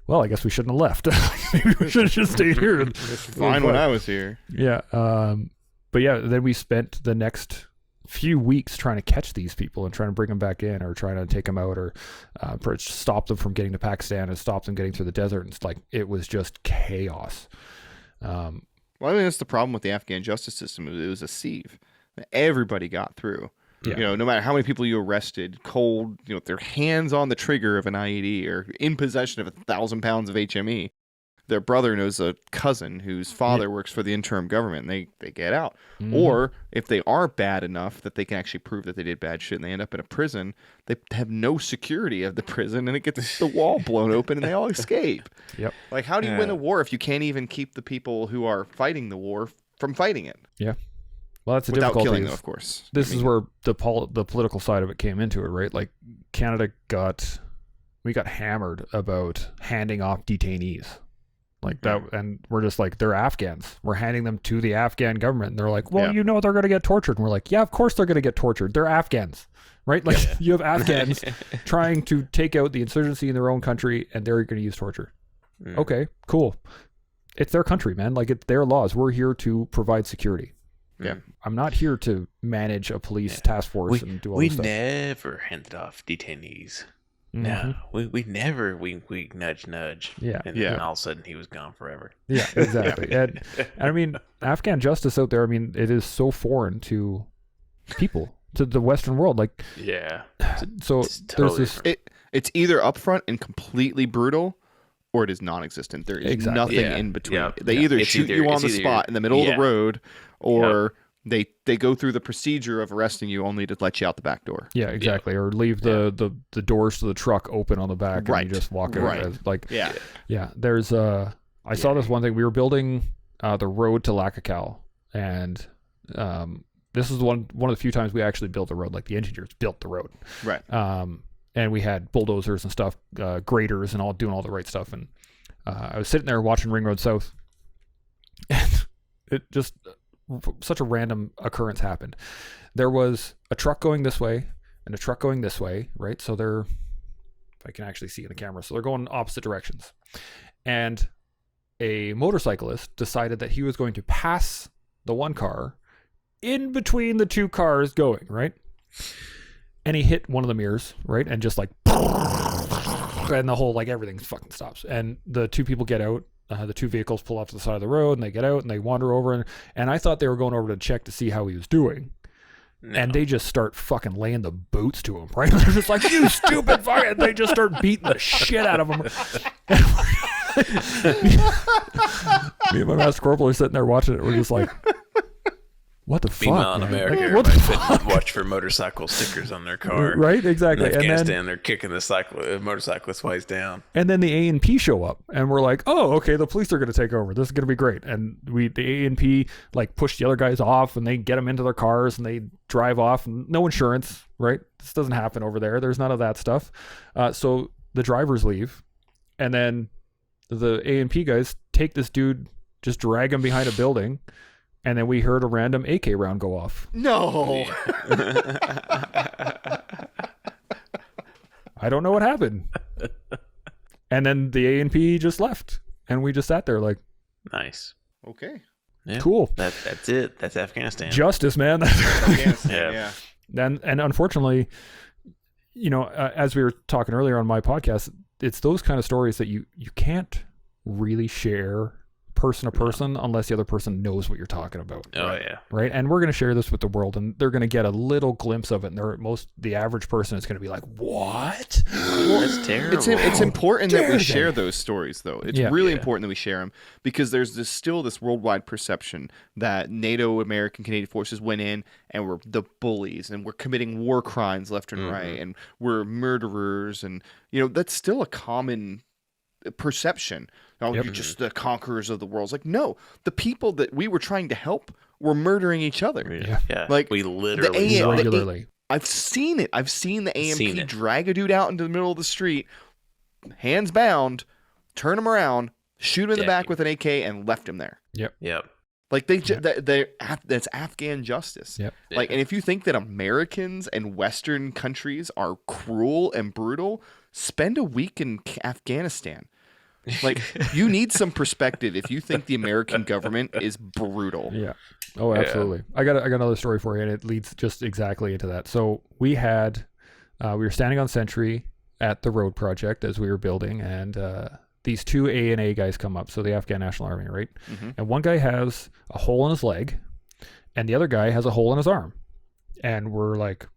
well, I guess we shouldn't have left. Maybe we should have just stayed here. It's fine when I was here. Yeah. But yeah, then we spent the next few weeks trying to catch these people and trying to bring them back in, or trying to take them out, or stop them from getting to Pakistan and stop them getting through the desert. And it's like, it was just chaos. Well, I think that's the problem with the Afghan justice system. It was a sieve. Everybody got through. Yeah. You know, no matter how many people you arrested, cold, you know, with their hands on the trigger of an IED or in possession of 1,000 pounds of HME, their brother knows a cousin whose father works for the interim government, and they get out. Or if they are bad enough that they can actually prove that they did bad shit and they end up in a prison, they have no security of the prison, and it gets the wall blown open and they all escape. Yep. Like, how do you win a war if you can't even keep the people who are fighting the war from fighting it? Yeah. Well, that's the Without difficulty. killing them, of course. This is where the political side of it came into it, right? Like, Canada got hammered about handing off detainees. Like that, and we're just like, they're Afghans. We're handing them to the Afghan government. And they're like, well, you know they're going to get tortured. And we're like, yeah, of course they're going to get tortured. They're Afghans, right? Like, you have Afghans trying to take out the insurgency in their own country, and they're going to use torture. Okay, cool. It's their country, man. Like, it's their laws. We're here to provide security. Yeah. I'm not here to manage a police task force and do all this stuff. We never handed off detainees. No, we never we nudge. Yeah. And all of a sudden he was gone forever. Yeah, exactly. And I mean, Afghan justice out there, I mean, it is so foreign to people, to the Western world. Like, so totally there's this. It's either upfront and completely brutal, or it is non-existent. There is nothing in between. Yeah. They either shoot you on the spot in the middle of the road, or they go through the procedure of arresting you only to let you out the back door. Yeah, exactly. Or leave the doors to the truck open on the back and you just walk out. As, like, there's I saw this one thing. We were building the road to Lakakal, and this is one of the few times we actually built the road. Like, the engineers built the road. Right. And we had bulldozers and stuff, graders and all, doing all the right stuff. And I was sitting there watching Ring Road South, and it just, such a random occurrence happened. There was a truck going this way and a truck going this way, right? So they're, if I can actually see in the camera, so they're going opposite directions. And a motorcyclist decided that he was going to pass the one car in between the two cars going, right? And he hit one of the mirrors, right? And just like, and the whole, like, everything fucking stops. And the two people get out. The two vehicles pull off to the side of the road, and they get out and they wander over. And I thought they were going over to check to see how he was doing. No. And they just start fucking laying the boots to him, right? They're just like, you stupid fuck. And they just start beating the shit out of him. Me and my master corporal are sitting there watching it. We're just like, what the fuck? Meanwhile, in America, like, what the fuck? Watch for motorcycle stickers on their car. Right, exactly. In Afghanistan, they're kicking the motorcyclist while he's down. And then the A&P show up, and we're like, oh, okay, the police are going to take over. This is going to be great. And the A&P like push the other guys off, and they get them into their cars, and they drive off. And no insurance, right? This doesn't happen over there. There's none of that stuff. So the drivers leave, and then the A&P guys take this dude, just drag him behind a building. And then we heard a random AK round go off. No. I don't know what happened. And then the A&P just left. And we just sat there like, nice. Okay. Yeah, cool. That's it. That's Afghanistan. Justice, man. Afghanistan, And unfortunately, you know, as we were talking earlier on my podcast, it's those kind of stories that you can't really share person to person unless the other person knows what you're talking about. Right. And we're going to share this with the world, and they're going to get a little glimpse of it, and the average person is going to be like, what? Well, that's terrible. It's important that we share those stories, though. It's really important that we share them, because there's still this worldwide perception that NATO, American, Canadian forces went in and we're the bullies, and we're committing war crimes left and right, and we're murderers, and you know, that's still a common perception. Oh, you're just the conquerors of the world. It's like, no, the people that we were trying to help were murdering each other. Yeah. Like, we literally regularly. I've seen it. I've seen the AMP drag a dude out into the middle of the street, hands bound, turn him around, shoot him in the back with an AK, and left him there. Yep. Like, that's Afghan justice. Yep. Like, and if you think that Americans and Western countries are cruel and brutal, spend a week in Afghanistan. Like, you need some perspective if you think the American government is brutal. Yeah. Oh, absolutely. I got another story for you, and it leads just exactly into that. So we were standing on sentry at the road project as we were building, and these two A&A guys come up, so the Afghan National Army, right? Mm-hmm. And one guy has a hole in his leg, and the other guy has a hole in his arm. And we're like,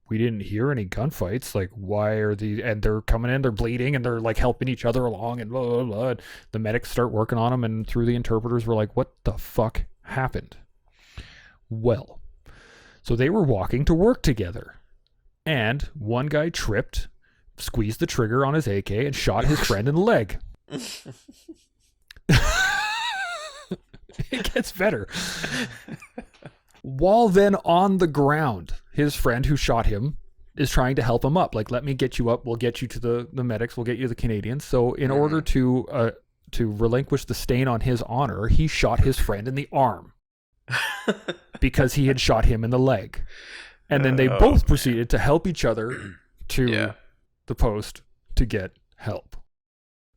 we didn't hear any gunfights. Like, why are these? And they're coming in, they're bleeding, and they're like helping each other along, and blah, blah, blah. The medics start working on them, and through the interpreters, we're like, what the fuck happened? Well, so they were walking to work together, and one guy tripped, squeezed the trigger on his AK, and shot his friend in the leg. It gets better. While then on the ground, his friend who shot him is trying to help him up. Like, let me get you up. We'll get you to the medics. We'll get you the Canadians. So in order to relinquish the stain on his honor, he shot his friend in the arm because he had shot him in the leg. And then they both proceeded to help each other to the post to get help.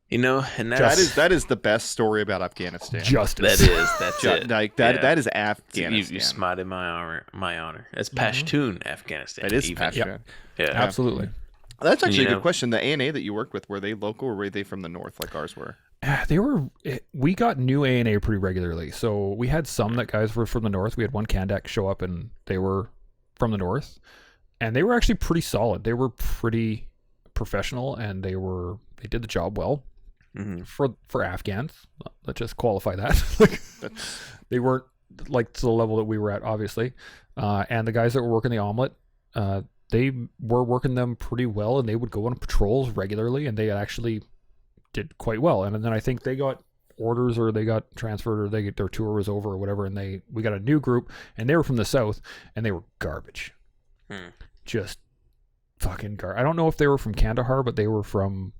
You know, and that is the best story about Afghanistan. Justice. That's it. Like that is Afghanistan. You smited my honor. That's Pashtun, Afghanistan. That is even. Pashtun. Yeah, Absolutely. That's actually a good question. The ANA that you worked with, were they local or were they from the north like ours were? We got new ANA pretty regularly. So we had some that guys were from the north. We had one Kandak show up and they were from the north. And they were actually pretty solid. They were pretty professional and they did the job well. Mm-hmm. For Afghans, let's just qualify that. They weren't like to the level that we were at, obviously. And the guys that were working the omelet, they were working them pretty well, and they would go on patrols regularly, and they actually did quite well. And then I think they got orders, or they got transferred, or their tour was over, or whatever. And we got a new group, and they were from the south, and they were garbage, just fucking garbage. I don't know if they were from Kandahar, but they were from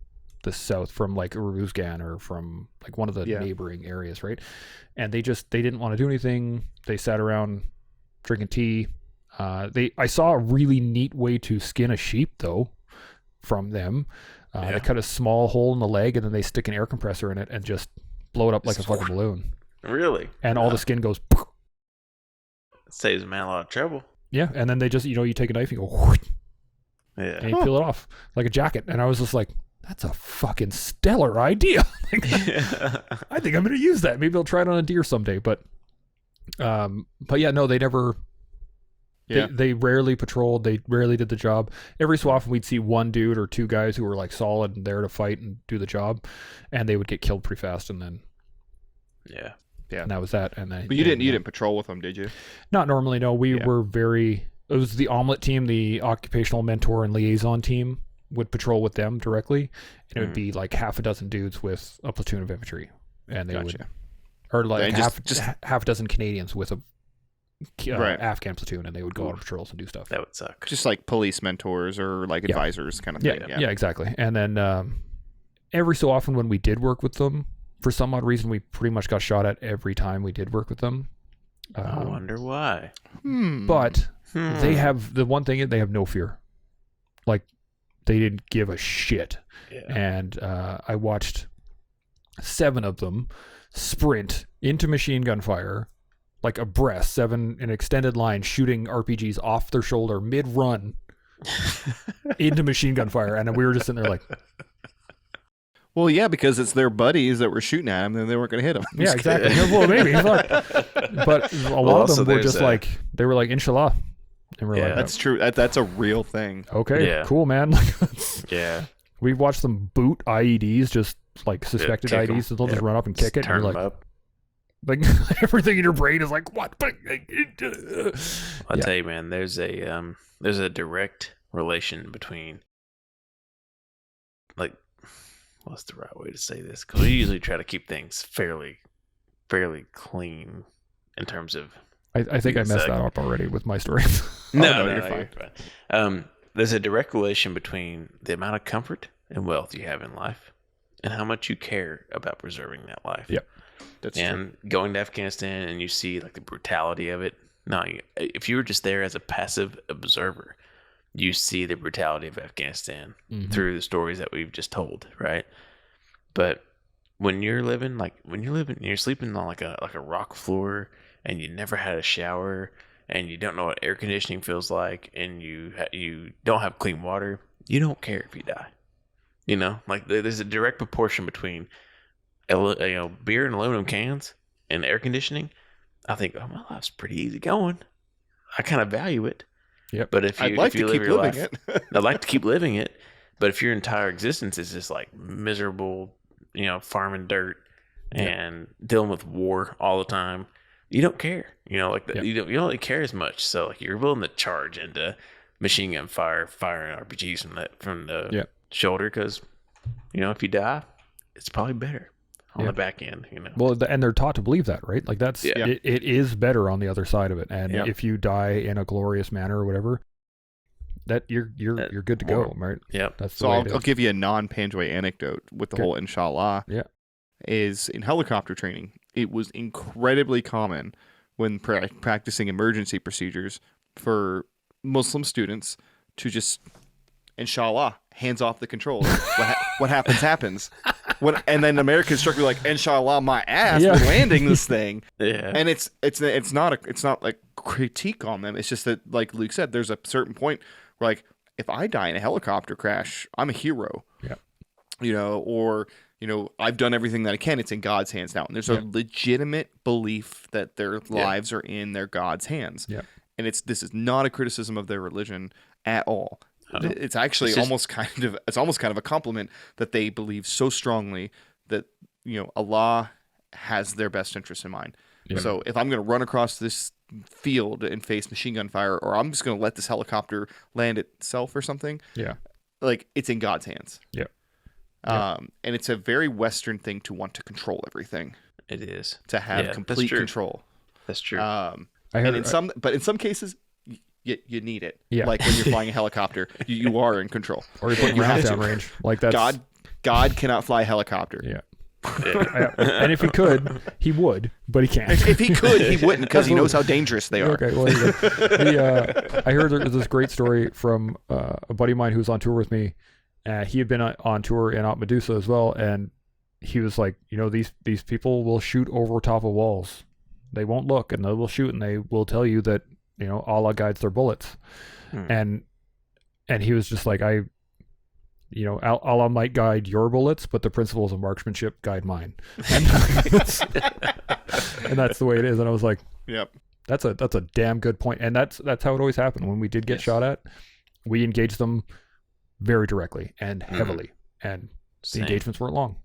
the south, from like Uruzgan or from like one of the neighboring areas, right? And they didn't want to do anything. They sat around drinking tea. I saw a really neat way to skin a sheep though from them. They cut a small hole in the leg and then they stick an air compressor in it and just blow it up like a fucking balloon. Really? And all the skin goes. Saves a man a lot of trouble. Yeah, and then they just, you take a knife and you go, and you peel it off like a jacket. And I was just like, that's a fucking stellar idea. I think I'm going to use that. Maybe I'll try it on a deer someday. But yeah, no, they never. Yeah. They rarely patrolled. They rarely did the job. Every so often, we'd see one dude or two guys who were like solid and there to fight and do the job, and they would get killed pretty fast. And then, and that was that. And then, but you didn't patrol with them, did you? Not normally. No, we were very. It was the omelet team, the occupational mentor and liaison team would patrol with them directly, and it would be like half a dozen dudes with a platoon of infantry, and they would, or like half a dozen Canadians with a Afghan platoon, and they would go on patrols and do stuff. That would suck. Just like police mentors or like advisors kind of thing. Yeah, exactly. And then every so often when we did work with them, for some odd reason, we pretty much got shot at every time we did work with them. I wonder why. But they have the one thing, they have no fear. Like, they didn't give a shit. Yeah. And I watched 7 of them sprint into machine gun fire, like abreast, 7 in extended line, shooting RPGs off their shoulder mid-run into machine gun fire. And we were just sitting there like... Well, yeah, because it's their buddies that were shooting at them, and they weren't going to hit them. Yeah, exactly. Well, maybe. But a lot of them were just like, they were like, Inshallah. And we're like, that's true. That's a real thing. Okay, cool, man. We watched them boot IEDs, just like suspected IEDs, so they'll just run up and kick it. Turn and them like, up. Like everything in your brain is like, what? I'll tell you, man. There's a direct relation between, like, what's the right way to say this? Because we usually try to keep things fairly clean in terms of. I think I messed that up already with my story. No, you're fine. You're fine. There's a direct relation between the amount of comfort and wealth you have in life and how much you care about preserving that life. Yep. That's true. Going to Afghanistan and you see like the brutality of it. No, if you were just there as a passive observer, you see the brutality of Afghanistan through the stories that we've just told, right? But when you're sleeping on like a rock floor and you never had a shower and you don't know what air conditioning feels like and you don't have clean water, you don't care if you die. Like there's a direct proportion between beer and aluminum cans and air conditioning. I think, my life's pretty easy going. I kind of value it. Yep. But if you, I'd like if you to live keep your living life, it. I'd like to keep living it. But if your entire existence is just like miserable, farming dirt and dealing with war all the time, you don't care. You don't really care as much. So like you're willing to charge into machine gun fire, firing RPGs from the shoulder because if you die, it's probably better on the back end. Well, and they're taught to believe that, right? Like that's it is better on the other side of it. And if you die in a glorious manner or whatever, that you're good to go, right? Yeah. That's So I'll give you a non-Panjwai anecdote with the whole inshallah. Yeah. Is in helicopter training, it was incredibly common when practicing emergency procedures for Muslim students to just inshallah, hands off the controls. What happens happens. And then American instructor like inshallah my ass, we're landing this thing. Yeah. And it's not like critique on them. It's just that, like Luke said, there's a certain point where like if I die in a helicopter crash, I'm a hero. Yeah. Or I've done everything that I can. It's in God's hands now. And there's a legitimate belief that their lives are in their God's hands. Yeah. And this is not a criticism of their religion at all. It's actually almost kind of a compliment that they believe so strongly that Allah has their best interests in mind. Yeah. So if I'm going to run across this field and face machine gun fire, or I'm just going to let this helicopter land itself or something, like it's in God's hands. Yeah. And it's a very Western thing to want to control everything. It is to have complete control. That's true. In some cases, you need it. Yeah. Like when you're flying a helicopter, you are in control. Or you're putting rounds down range. Like that's God cannot fly a helicopter. Yeah. And if he could, he would, but he can't. If he could, he wouldn't because he knows how dangerous they are. Okay. Well, I heard there's this great story from a buddy of mine who was on tour with me. He had been on tour in Medusa as well, and he was like, these people will shoot over top of walls. They won't look, and they will shoot, and they will tell you that Allah guides their bullets. And he was just like, Allah might guide your bullets, but the principles of marksmanship guide mine. And that's the way it is. And I was like, yep, that's a damn good point. And that's how it always happened. When we did get shot at, we engaged them very directly and heavily, and the engagements weren't long.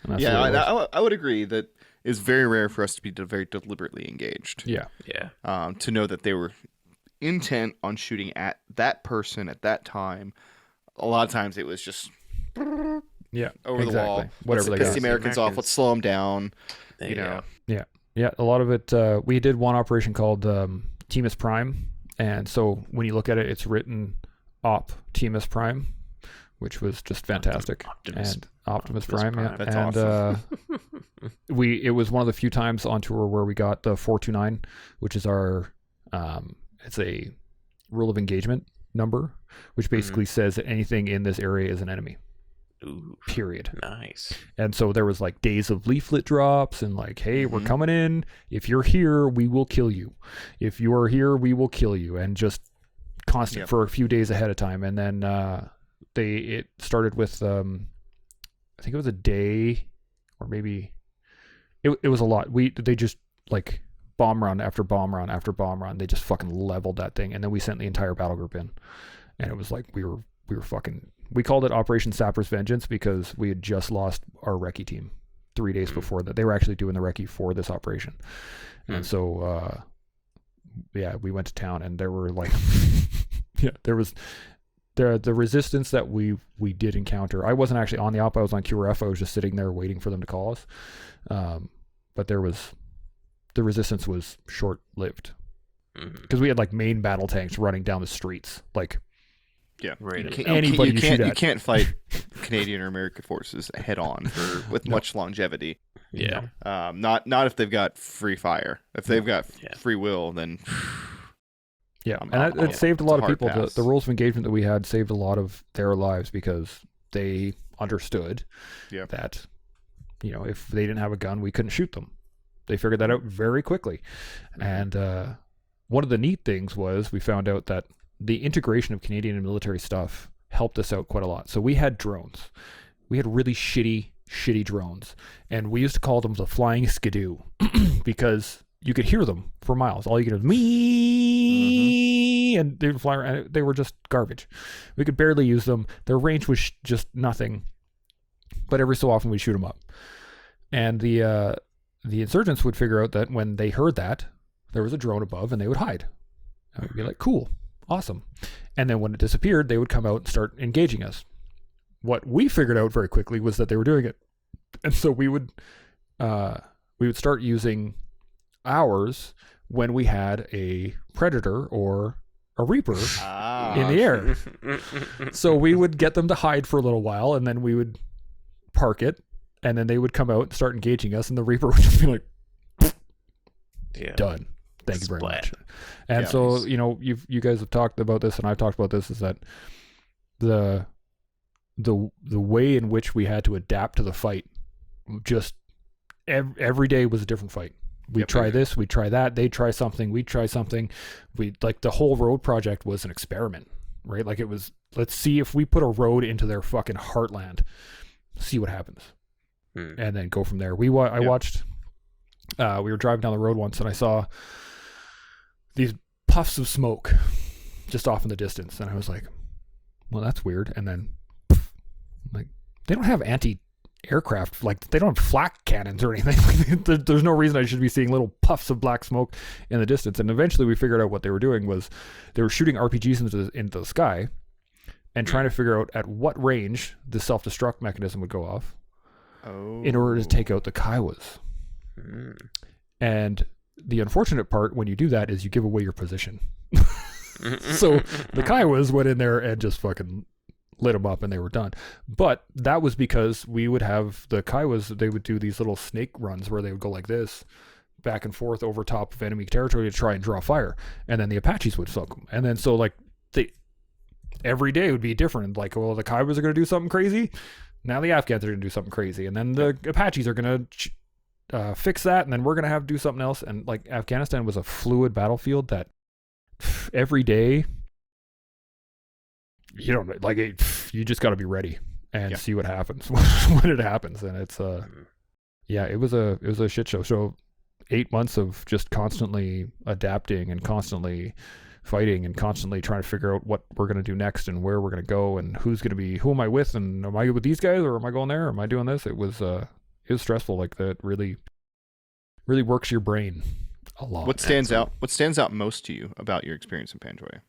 I would agree that it's very rare for us to be very deliberately engaged. To know that they were intent on shooting at that person at that time. A lot of times it was just over the wall. Whatever they piss got. the Americans off. Let's slow them down. Yeah. A lot of it. We did one operation called Timus Prime, and so when you look at it, it's written Op Timus Prime, which was just fantastic. Optimus Prime. Yeah. That's and awesome. It was one of the few times on tour where we got the 429, which is our it's a rule of engagement number, which basically says that anything in this area is an enemy. Ooh, period. Nice. And so there was like days of leaflet drops and like, hey, we're coming in. If you're here, we will kill you. If you are here, we will kill you. And just constant for a few days ahead of time. And then it started with I think it was a day, or maybe it was a lot. They just like bomb run after bomb run after bomb run. They just fucking leveled that thing, and then we sent the entire battle group in, and it was like we were fucking. We called it Operation Sapper's Vengeance because we had just lost our recce team 3 days before that. They were actually doing the recce for this operation, and so we went to town, and there were like there was the resistance that we did encounter. I wasn't actually on the op. I was on QRF. I was just sitting there waiting for them to call us, but the resistance was short-lived because we had like main battle tanks running down the streets. Like, you can't fight Canadian or American forces head on with much longevity. Yeah. Not if they've got free fire. If they've got free will, then it saved a lot of people. The rules of engagement that we had saved a lot of their lives because they understood that if they didn't have a gun, we couldn't shoot them. They figured that out very quickly. And one of the neat things was we found out that the integration of Canadian and military stuff helped us out quite a lot. So we had drones. We had really shitty drones. And we used to call them the flying skidoo because you could hear them for miles. All you could hear was me, and they would fly around. And they were just garbage. We could barely use them. Their range was just nothing. But every so often we'd shoot them up. And the insurgents would figure out that when they heard that, there was a drone above, and they would hide. And we'd be like, cool, awesome. And then when it disappeared, they would come out and start engaging us. What we figured out very quickly was that they were doing it. And so we would start using ours when we had a predator or a reaper in the air. So we would get them to hide for a little while, and then we would park it, and then they would come out and start engaging us, and the reaper would just be like, done. Thank you very much. And so, you guys have talked about this, and I've talked about this, is that the way in which we had to adapt to the fight, just every day was a different fight. We'd try this, we'd try that, they'd try something, we'd try something. The whole road project was an experiment, right? Like, it was, let's see if we put a road into their fucking heartland, see what happens. And then go from there. I watched, we were driving down the road once, and I saw these puffs of smoke just off in the distance, and I was like, well, that's weird. And then, like, they don't have anti-aircraft, like, they don't have flak cannons or anything. There's no reason I should be seeing little puffs of black smoke in the distance. And eventually we figured out what they were doing was they were shooting RPGs into the sky and trying to figure out at what range the self-destruct mechanism would go off in order to take out the Kiowas. And the unfortunate part when you do that is you give away your position. So the Kiowas went in there and just fucking lit them up, and they were done. But that was because we would have the Kiowas, they would do these little snake runs where they would go like this, back and forth over top of enemy territory to try and draw fire. And then the Apaches would soak them. And then so, like, every day would be different. Like, well, the Kiowas are going to do something crazy. Now the Afghans are going to do something crazy. And then the Apaches are going to fix that, and then we're going to have to do something else. And, like, Afghanistan was a fluid battlefield that every day, you don't, like, you just got to be ready and see what happens when it happens. And it's it was a shit show. So 8 months of just constantly adapting and constantly fighting and constantly trying to figure out what we're going to do next and where we're going to go and who am I with, and am I with these guys, or am I going there, or am I doing this? It was stressful. Like, that really works your brain a lot. What stands out most to you about your experience in Panjwai?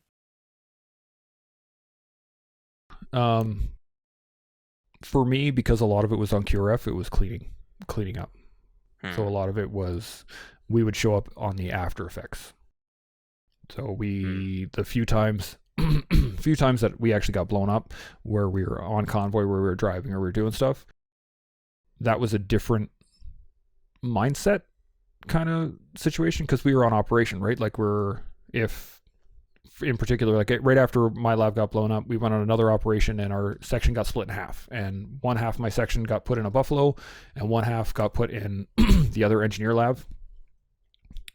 For me, because a lot of it was on QRF, it was cleaning up. So a lot of it was, we would show up on the after effects. So the few times that we actually got blown up, where we were on convoy, where we were driving or we were doing stuff, that was a different mindset kind of situation, because we were on operation, right? Like, in particular, like, right after my lab got blown up, we went on another operation, and our section got split in half, and one half of my section got put in a Buffalo and one half got put in the other engineer lab,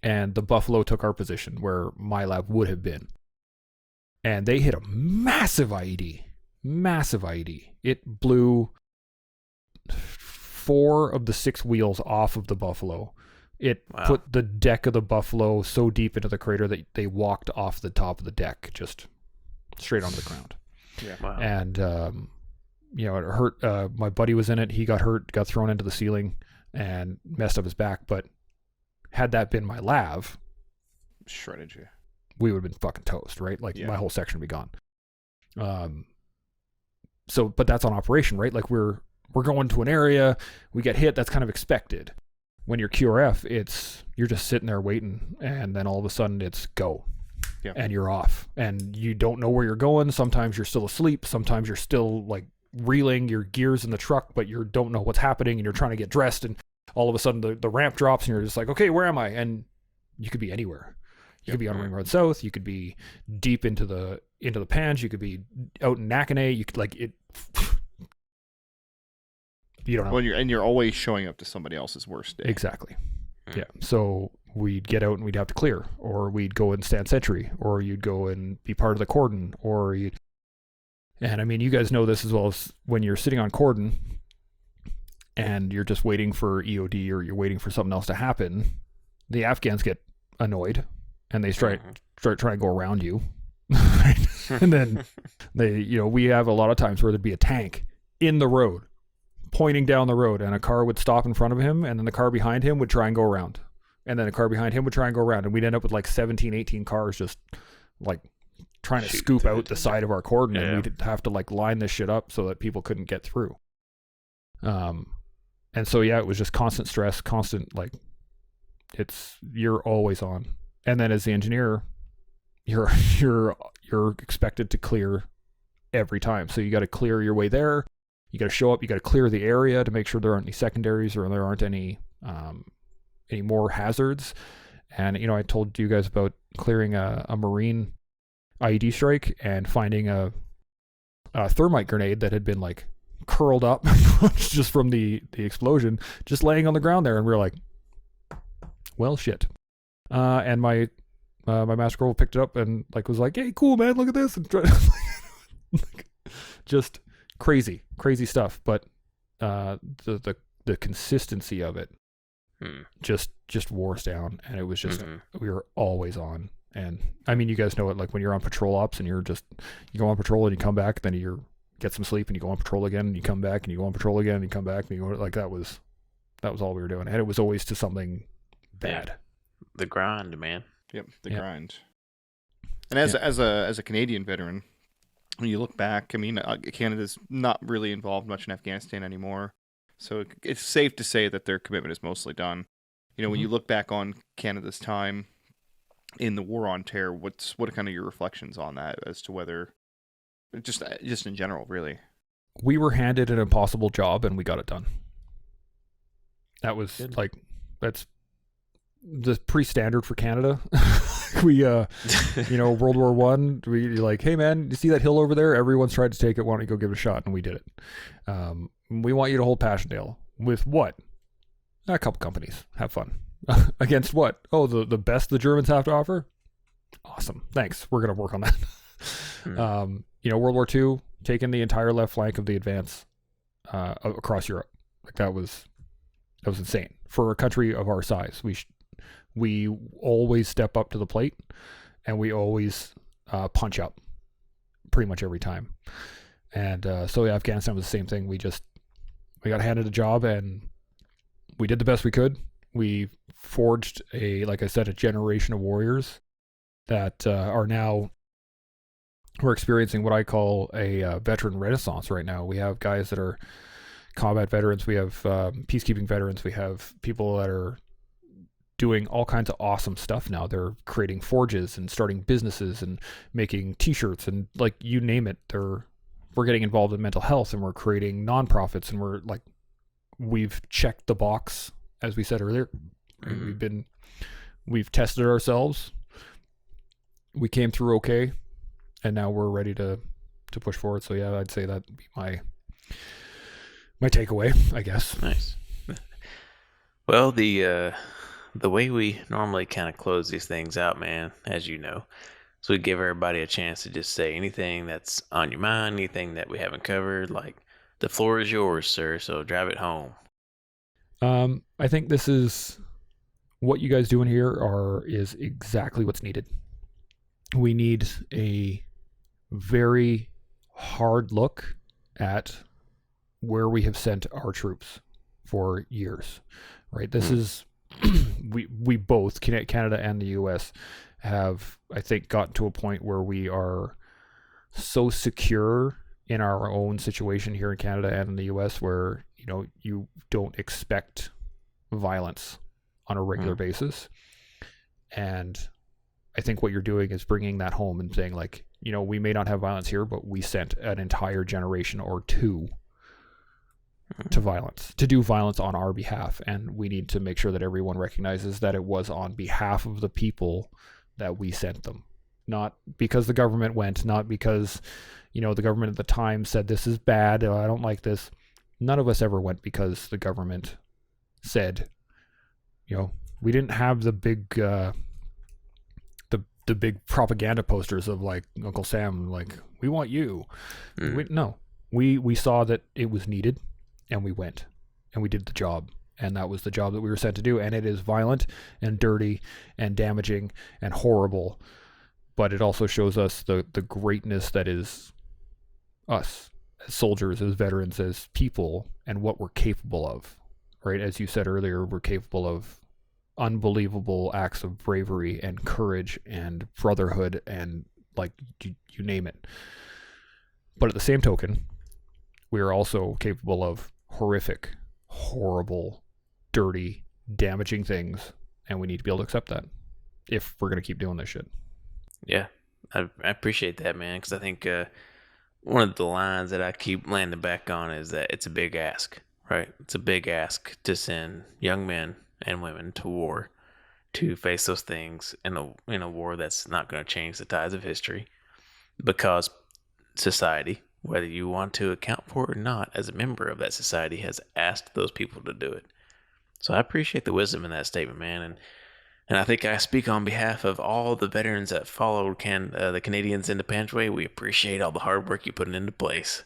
and the Buffalo took our position where my lab would have been, and they hit a massive IED. It blew 4 of the 6 wheels off of the Buffalo. It put the deck of the Buffalo so deep into the crater that they walked off the top of the deck, just straight onto the ground. Yeah. Wow. And, it hurt. My buddy was in it. He got hurt, got thrown into the ceiling and messed up his back. But had that been my lav, shredded you, we would have been fucking toast, right? Like, my whole section would be gone. But that's on operation, right? Like, we're going to an area, we get hit, that's kind of expected. When you're QRF, you're just sitting there waiting, and then all of a sudden it's go. Yeah. And you're off, and you don't know where you're going. Sometimes you're still asleep. Sometimes you're still, like, reeling your gears in the truck, but you don't know what's happening, and you're trying to get dressed, and all of a sudden the ramp drops, and you're just like, okay, where am I? And you could be anywhere. You could be on Ring Road South. You could be deep into the Panj. You could be out in Nakane. You could, like, it. You don't know. Well, you're always showing up to somebody else's worst day. Exactly. Yeah. So we'd get out and we'd have to clear, or we'd go and stand sentry, or you'd go and be part of the cordon, and I mean, you guys know this as well, as when you're sitting on cordon and you're just waiting for EOD, or you're waiting for something else to happen, the Afghans get annoyed and they start trying to go around you, And then we have a lot of times where there'd be a tank in the road, pointing down the road, and a car would stop in front of him, and then the car behind him would try and go around. And then a car behind him would try and go around, and we'd end up with like 17, 18 cars just like trying to scoop out the side of our cordon, and we'd have to like line this shit up so that people couldn't get through. And so it was just constant stress, constant like you're always on. And then as the engineer, you're expected to clear every time. So you got to clear your way there. You got to show up. You got to clear the area to make sure there aren't any secondaries or there aren't any more hazards. And I told you guys about clearing a Marine IED strike and finding a thermite grenade that had been like curled up just from the explosion, just laying on the ground there. And we were like, well, shit. And my master girl picked it up and like was like, hey, cool, man, look at this. And just crazy stuff. But the consistency of it just wore us down, and it was just we were always on. And I mean, you guys know it, like when you're on patrol ops and you go on patrol and you come back, then you get some sleep and you go on patrol again and you come back and you go on patrol again and you come back and you go, like that was all we were doing, and it was always to something bad. The grind, man. Yep, the grind. And as a Canadian veteran, when you look back, I mean, Canada's not really involved much in Afghanistan anymore, so it's safe to say that their commitment is mostly done. When you look back on Canada's time in the War on Terror, what are kind of your reflections on that as to whether, just in general, really? We were handed an impossible job and we got it done. That was that's pretty standard for Canada. We, World War One, we like, hey man, you see that hill over there? Everyone's tried to take it. Why don't you go give it a shot? And we did it. We want you to hold Passchendaele. With what? A couple companies. Have fun. Against what? Oh, the best the Germans have to offer? Awesome. Thanks. We're going to work on that. World War II, taking the entire left flank of the advance across Europe. Like that was insane. For a country of our size, we always step up to the plate, and we always punch up pretty much every time. And so Afghanistan was the same thing. We got handed a job, and we did the best we could. We forged like I said, a generation of warriors that are now, we're experiencing what I call a veteran renaissance right now. We have guys that are combat veterans. We have peacekeeping veterans. We have people that are doing all kinds of awesome stuff now. They're creating forges and starting businesses and making t-shirts and like you name it. We're getting involved in mental health, and we're creating nonprofits, and we've checked the box, as we said earlier. We've tested ourselves. We came through okay, and now we're ready to push forward. So yeah, I'd say that'd be my takeaway, I guess. Nice. Well, the way we normally kind of close these things out, man, as you know, so we give everybody a chance to just say anything that's on your mind, anything that we haven't covered. Like, the floor is yours, sir, so drive it home. I think this is what you guys doing here is exactly what's needed. We need a very hard look at where we have sent our troops for years, right? This is, we both, Canada and the US, have, I think, gotten to a point where we are so secure in our own situation here in Canada and in the US where, you don't expect violence on a regular basis. And I think what you're doing is bringing that home and saying, like, we may not have violence here, but we sent an entire generation or two to do violence on our behalf. And we need to make sure that everyone recognizes that it was on behalf of the people that we sent them. Not because the government went, not because, the government at the time said, this is bad, I don't like this. None of us ever went because the government said, we didn't have the big, the big propaganda posters of like Uncle Sam, like, we want you. We saw that it was needed, and we went and we did the job, and that was the job that we were sent to do. And it is violent and dirty and damaging and horrible but it also shows us the greatness that is us as soldiers, as veterans, as people, and what we're capable of, right? As you said earlier, we're capable of unbelievable acts of bravery and courage and brotherhood and like you name it. But at the same token, we are also capable of horrific, horrible, dirty, damaging things, and we need to be able to accept that if we're going to keep doing this shit. Yeah, I appreciate that, man, because I think one of the lines that I keep landing back on is that it's a big ask, right? It's a big ask to send young men and women to war, to face those things in a war that's not going to change the tides of history, because society, whether you want to account for it or not, as a member of that society, has asked those people to do it. So I appreciate the wisdom in that statement, man, and I think I speak on behalf of all the veterans that followed the Canadians into Panjwai. We appreciate all the hard work you put into place.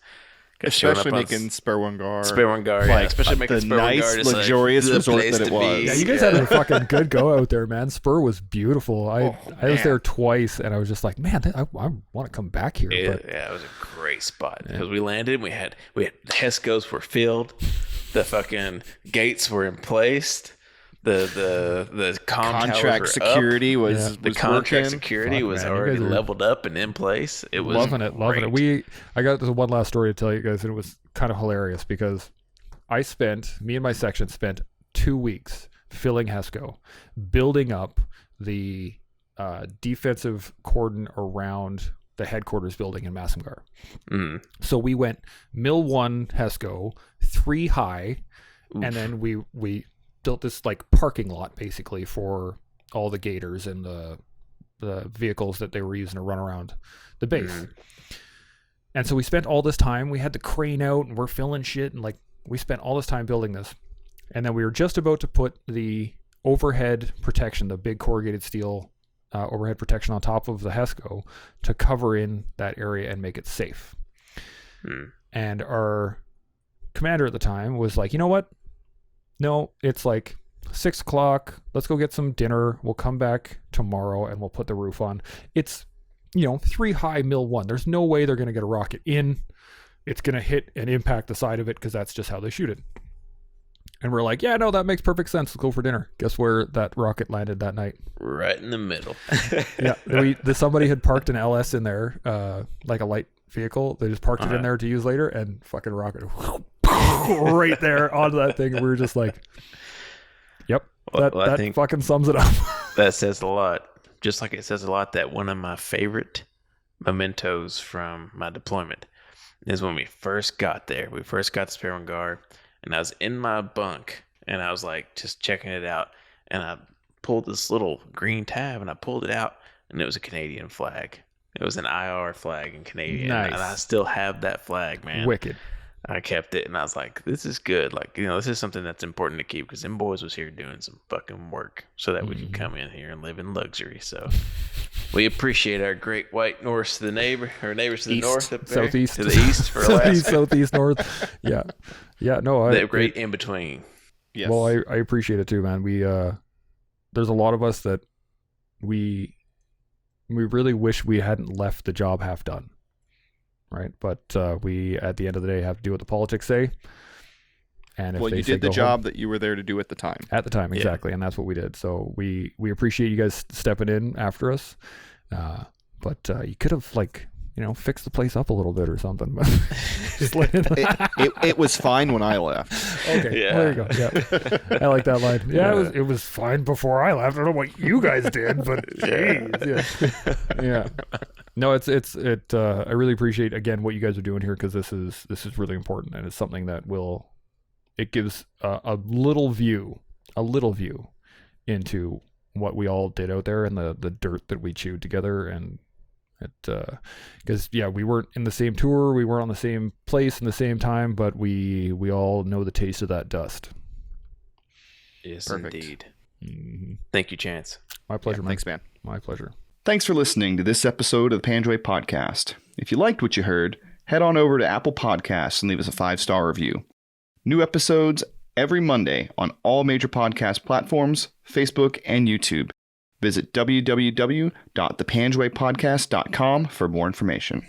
Especially making Sperwangar. Yeah, especially making the Sperwangar nice, luxurious resort that it was. Yeah, you guys had a fucking good go out there, man. Spur was beautiful. I was there twice, and I was just like, man, I want to come back here. Yeah, it was a great spot because we landed. We had the Hescos were filled, the fucking gates were in place. The contract security was the contract working. security was already leveled up and in place. It was loving it. I got this one last story to tell you guys, and it was kind of hilarious because me and my section spent 2 weeks filling Hesco, building up the defensive cordon around the headquarters building in Massamgar. So we went Mill 1 Hesco, 3 high, and then we built this like parking lot basically for all the gators and the vehicles that they were using to run around the base. And so we spent all this time, we had the crane out and we're filling shit, and like we spent all this time building this. And then we were just about to put the overhead protection, the big corrugated steel overhead protection on top of the Hesco to cover in that area and make it safe. And our commander at the time was like, you know what? No, it's like 6 o'clock. Let's go get some dinner. We'll come back tomorrow and we'll put the roof on. It's, 3 high Mill 1. There's no way they're going to get a rocket in. It's going to hit and impact the side of it because that's just how they shoot it. And we're like, yeah, no, that makes perfect sense. Let's go for dinner. Guess where that rocket landed that night? Right in the middle. Yeah. Somebody had parked an LS in there, like a light vehicle. They just parked it in there to use later, and fucking rocket right there onto that thing. And we were just like, yep, I think fucking sums it up. That says a lot. Just like it says a lot that one of my favorite mementos from my deployment is when we first got there. We first got to Sperwangar, and I was in my bunk, and I was like just checking it out, and I pulled this little green tab, and I pulled it out, and it was a Canadian flag. It was an IR flag in Canadian, nice. And I still have that flag, man. Wicked. I kept it, and I was like, this is good. Like, this is something that's important to keep, because them boys was here doing some fucking work so that we can come in here and live in luxury. So we appreciate our great white north to the neighbors to the north up there. Southeast. To the east for Alaska. Southeast, north. Yeah. Yeah, no. The great in between. Yes. Well, I appreciate it too, man. We, there's a lot of us that we really wish we hadn't left the job half done. Right, but we at the end of the day have to do what the politics say. And if you did the job that you were there to do at the time. At the time, exactly, and that's what we did. So we appreciate you guys stepping in after us. But you could have fixed the place up a little bit or something. But just it was fine when I left. Okay, yeah. Well, there you go. Yeah, I like that line. Yeah, it was fine before I left. I don't know what you guys did, but jeez, yeah. No, I really appreciate again what you guys are doing here, because this is really important, and it's something that it gives a little view into what we all did out there and the dirt that we chewed together. And because we weren't in the same tour, we weren't on the same place in the same time, but we all know the taste of that dust. Yes, perfect. Indeed. Mm-hmm. Thank you, Chance. My pleasure, man. Thanks, man. My pleasure. Thanks for listening to this episode of the Panjwai Podcast. If you liked what you heard, head on over to Apple Podcasts and leave us a 5-star review. New episodes every Monday on all major podcast platforms, Facebook, and YouTube. Visit www.thepanjwaipodcast.com for more information.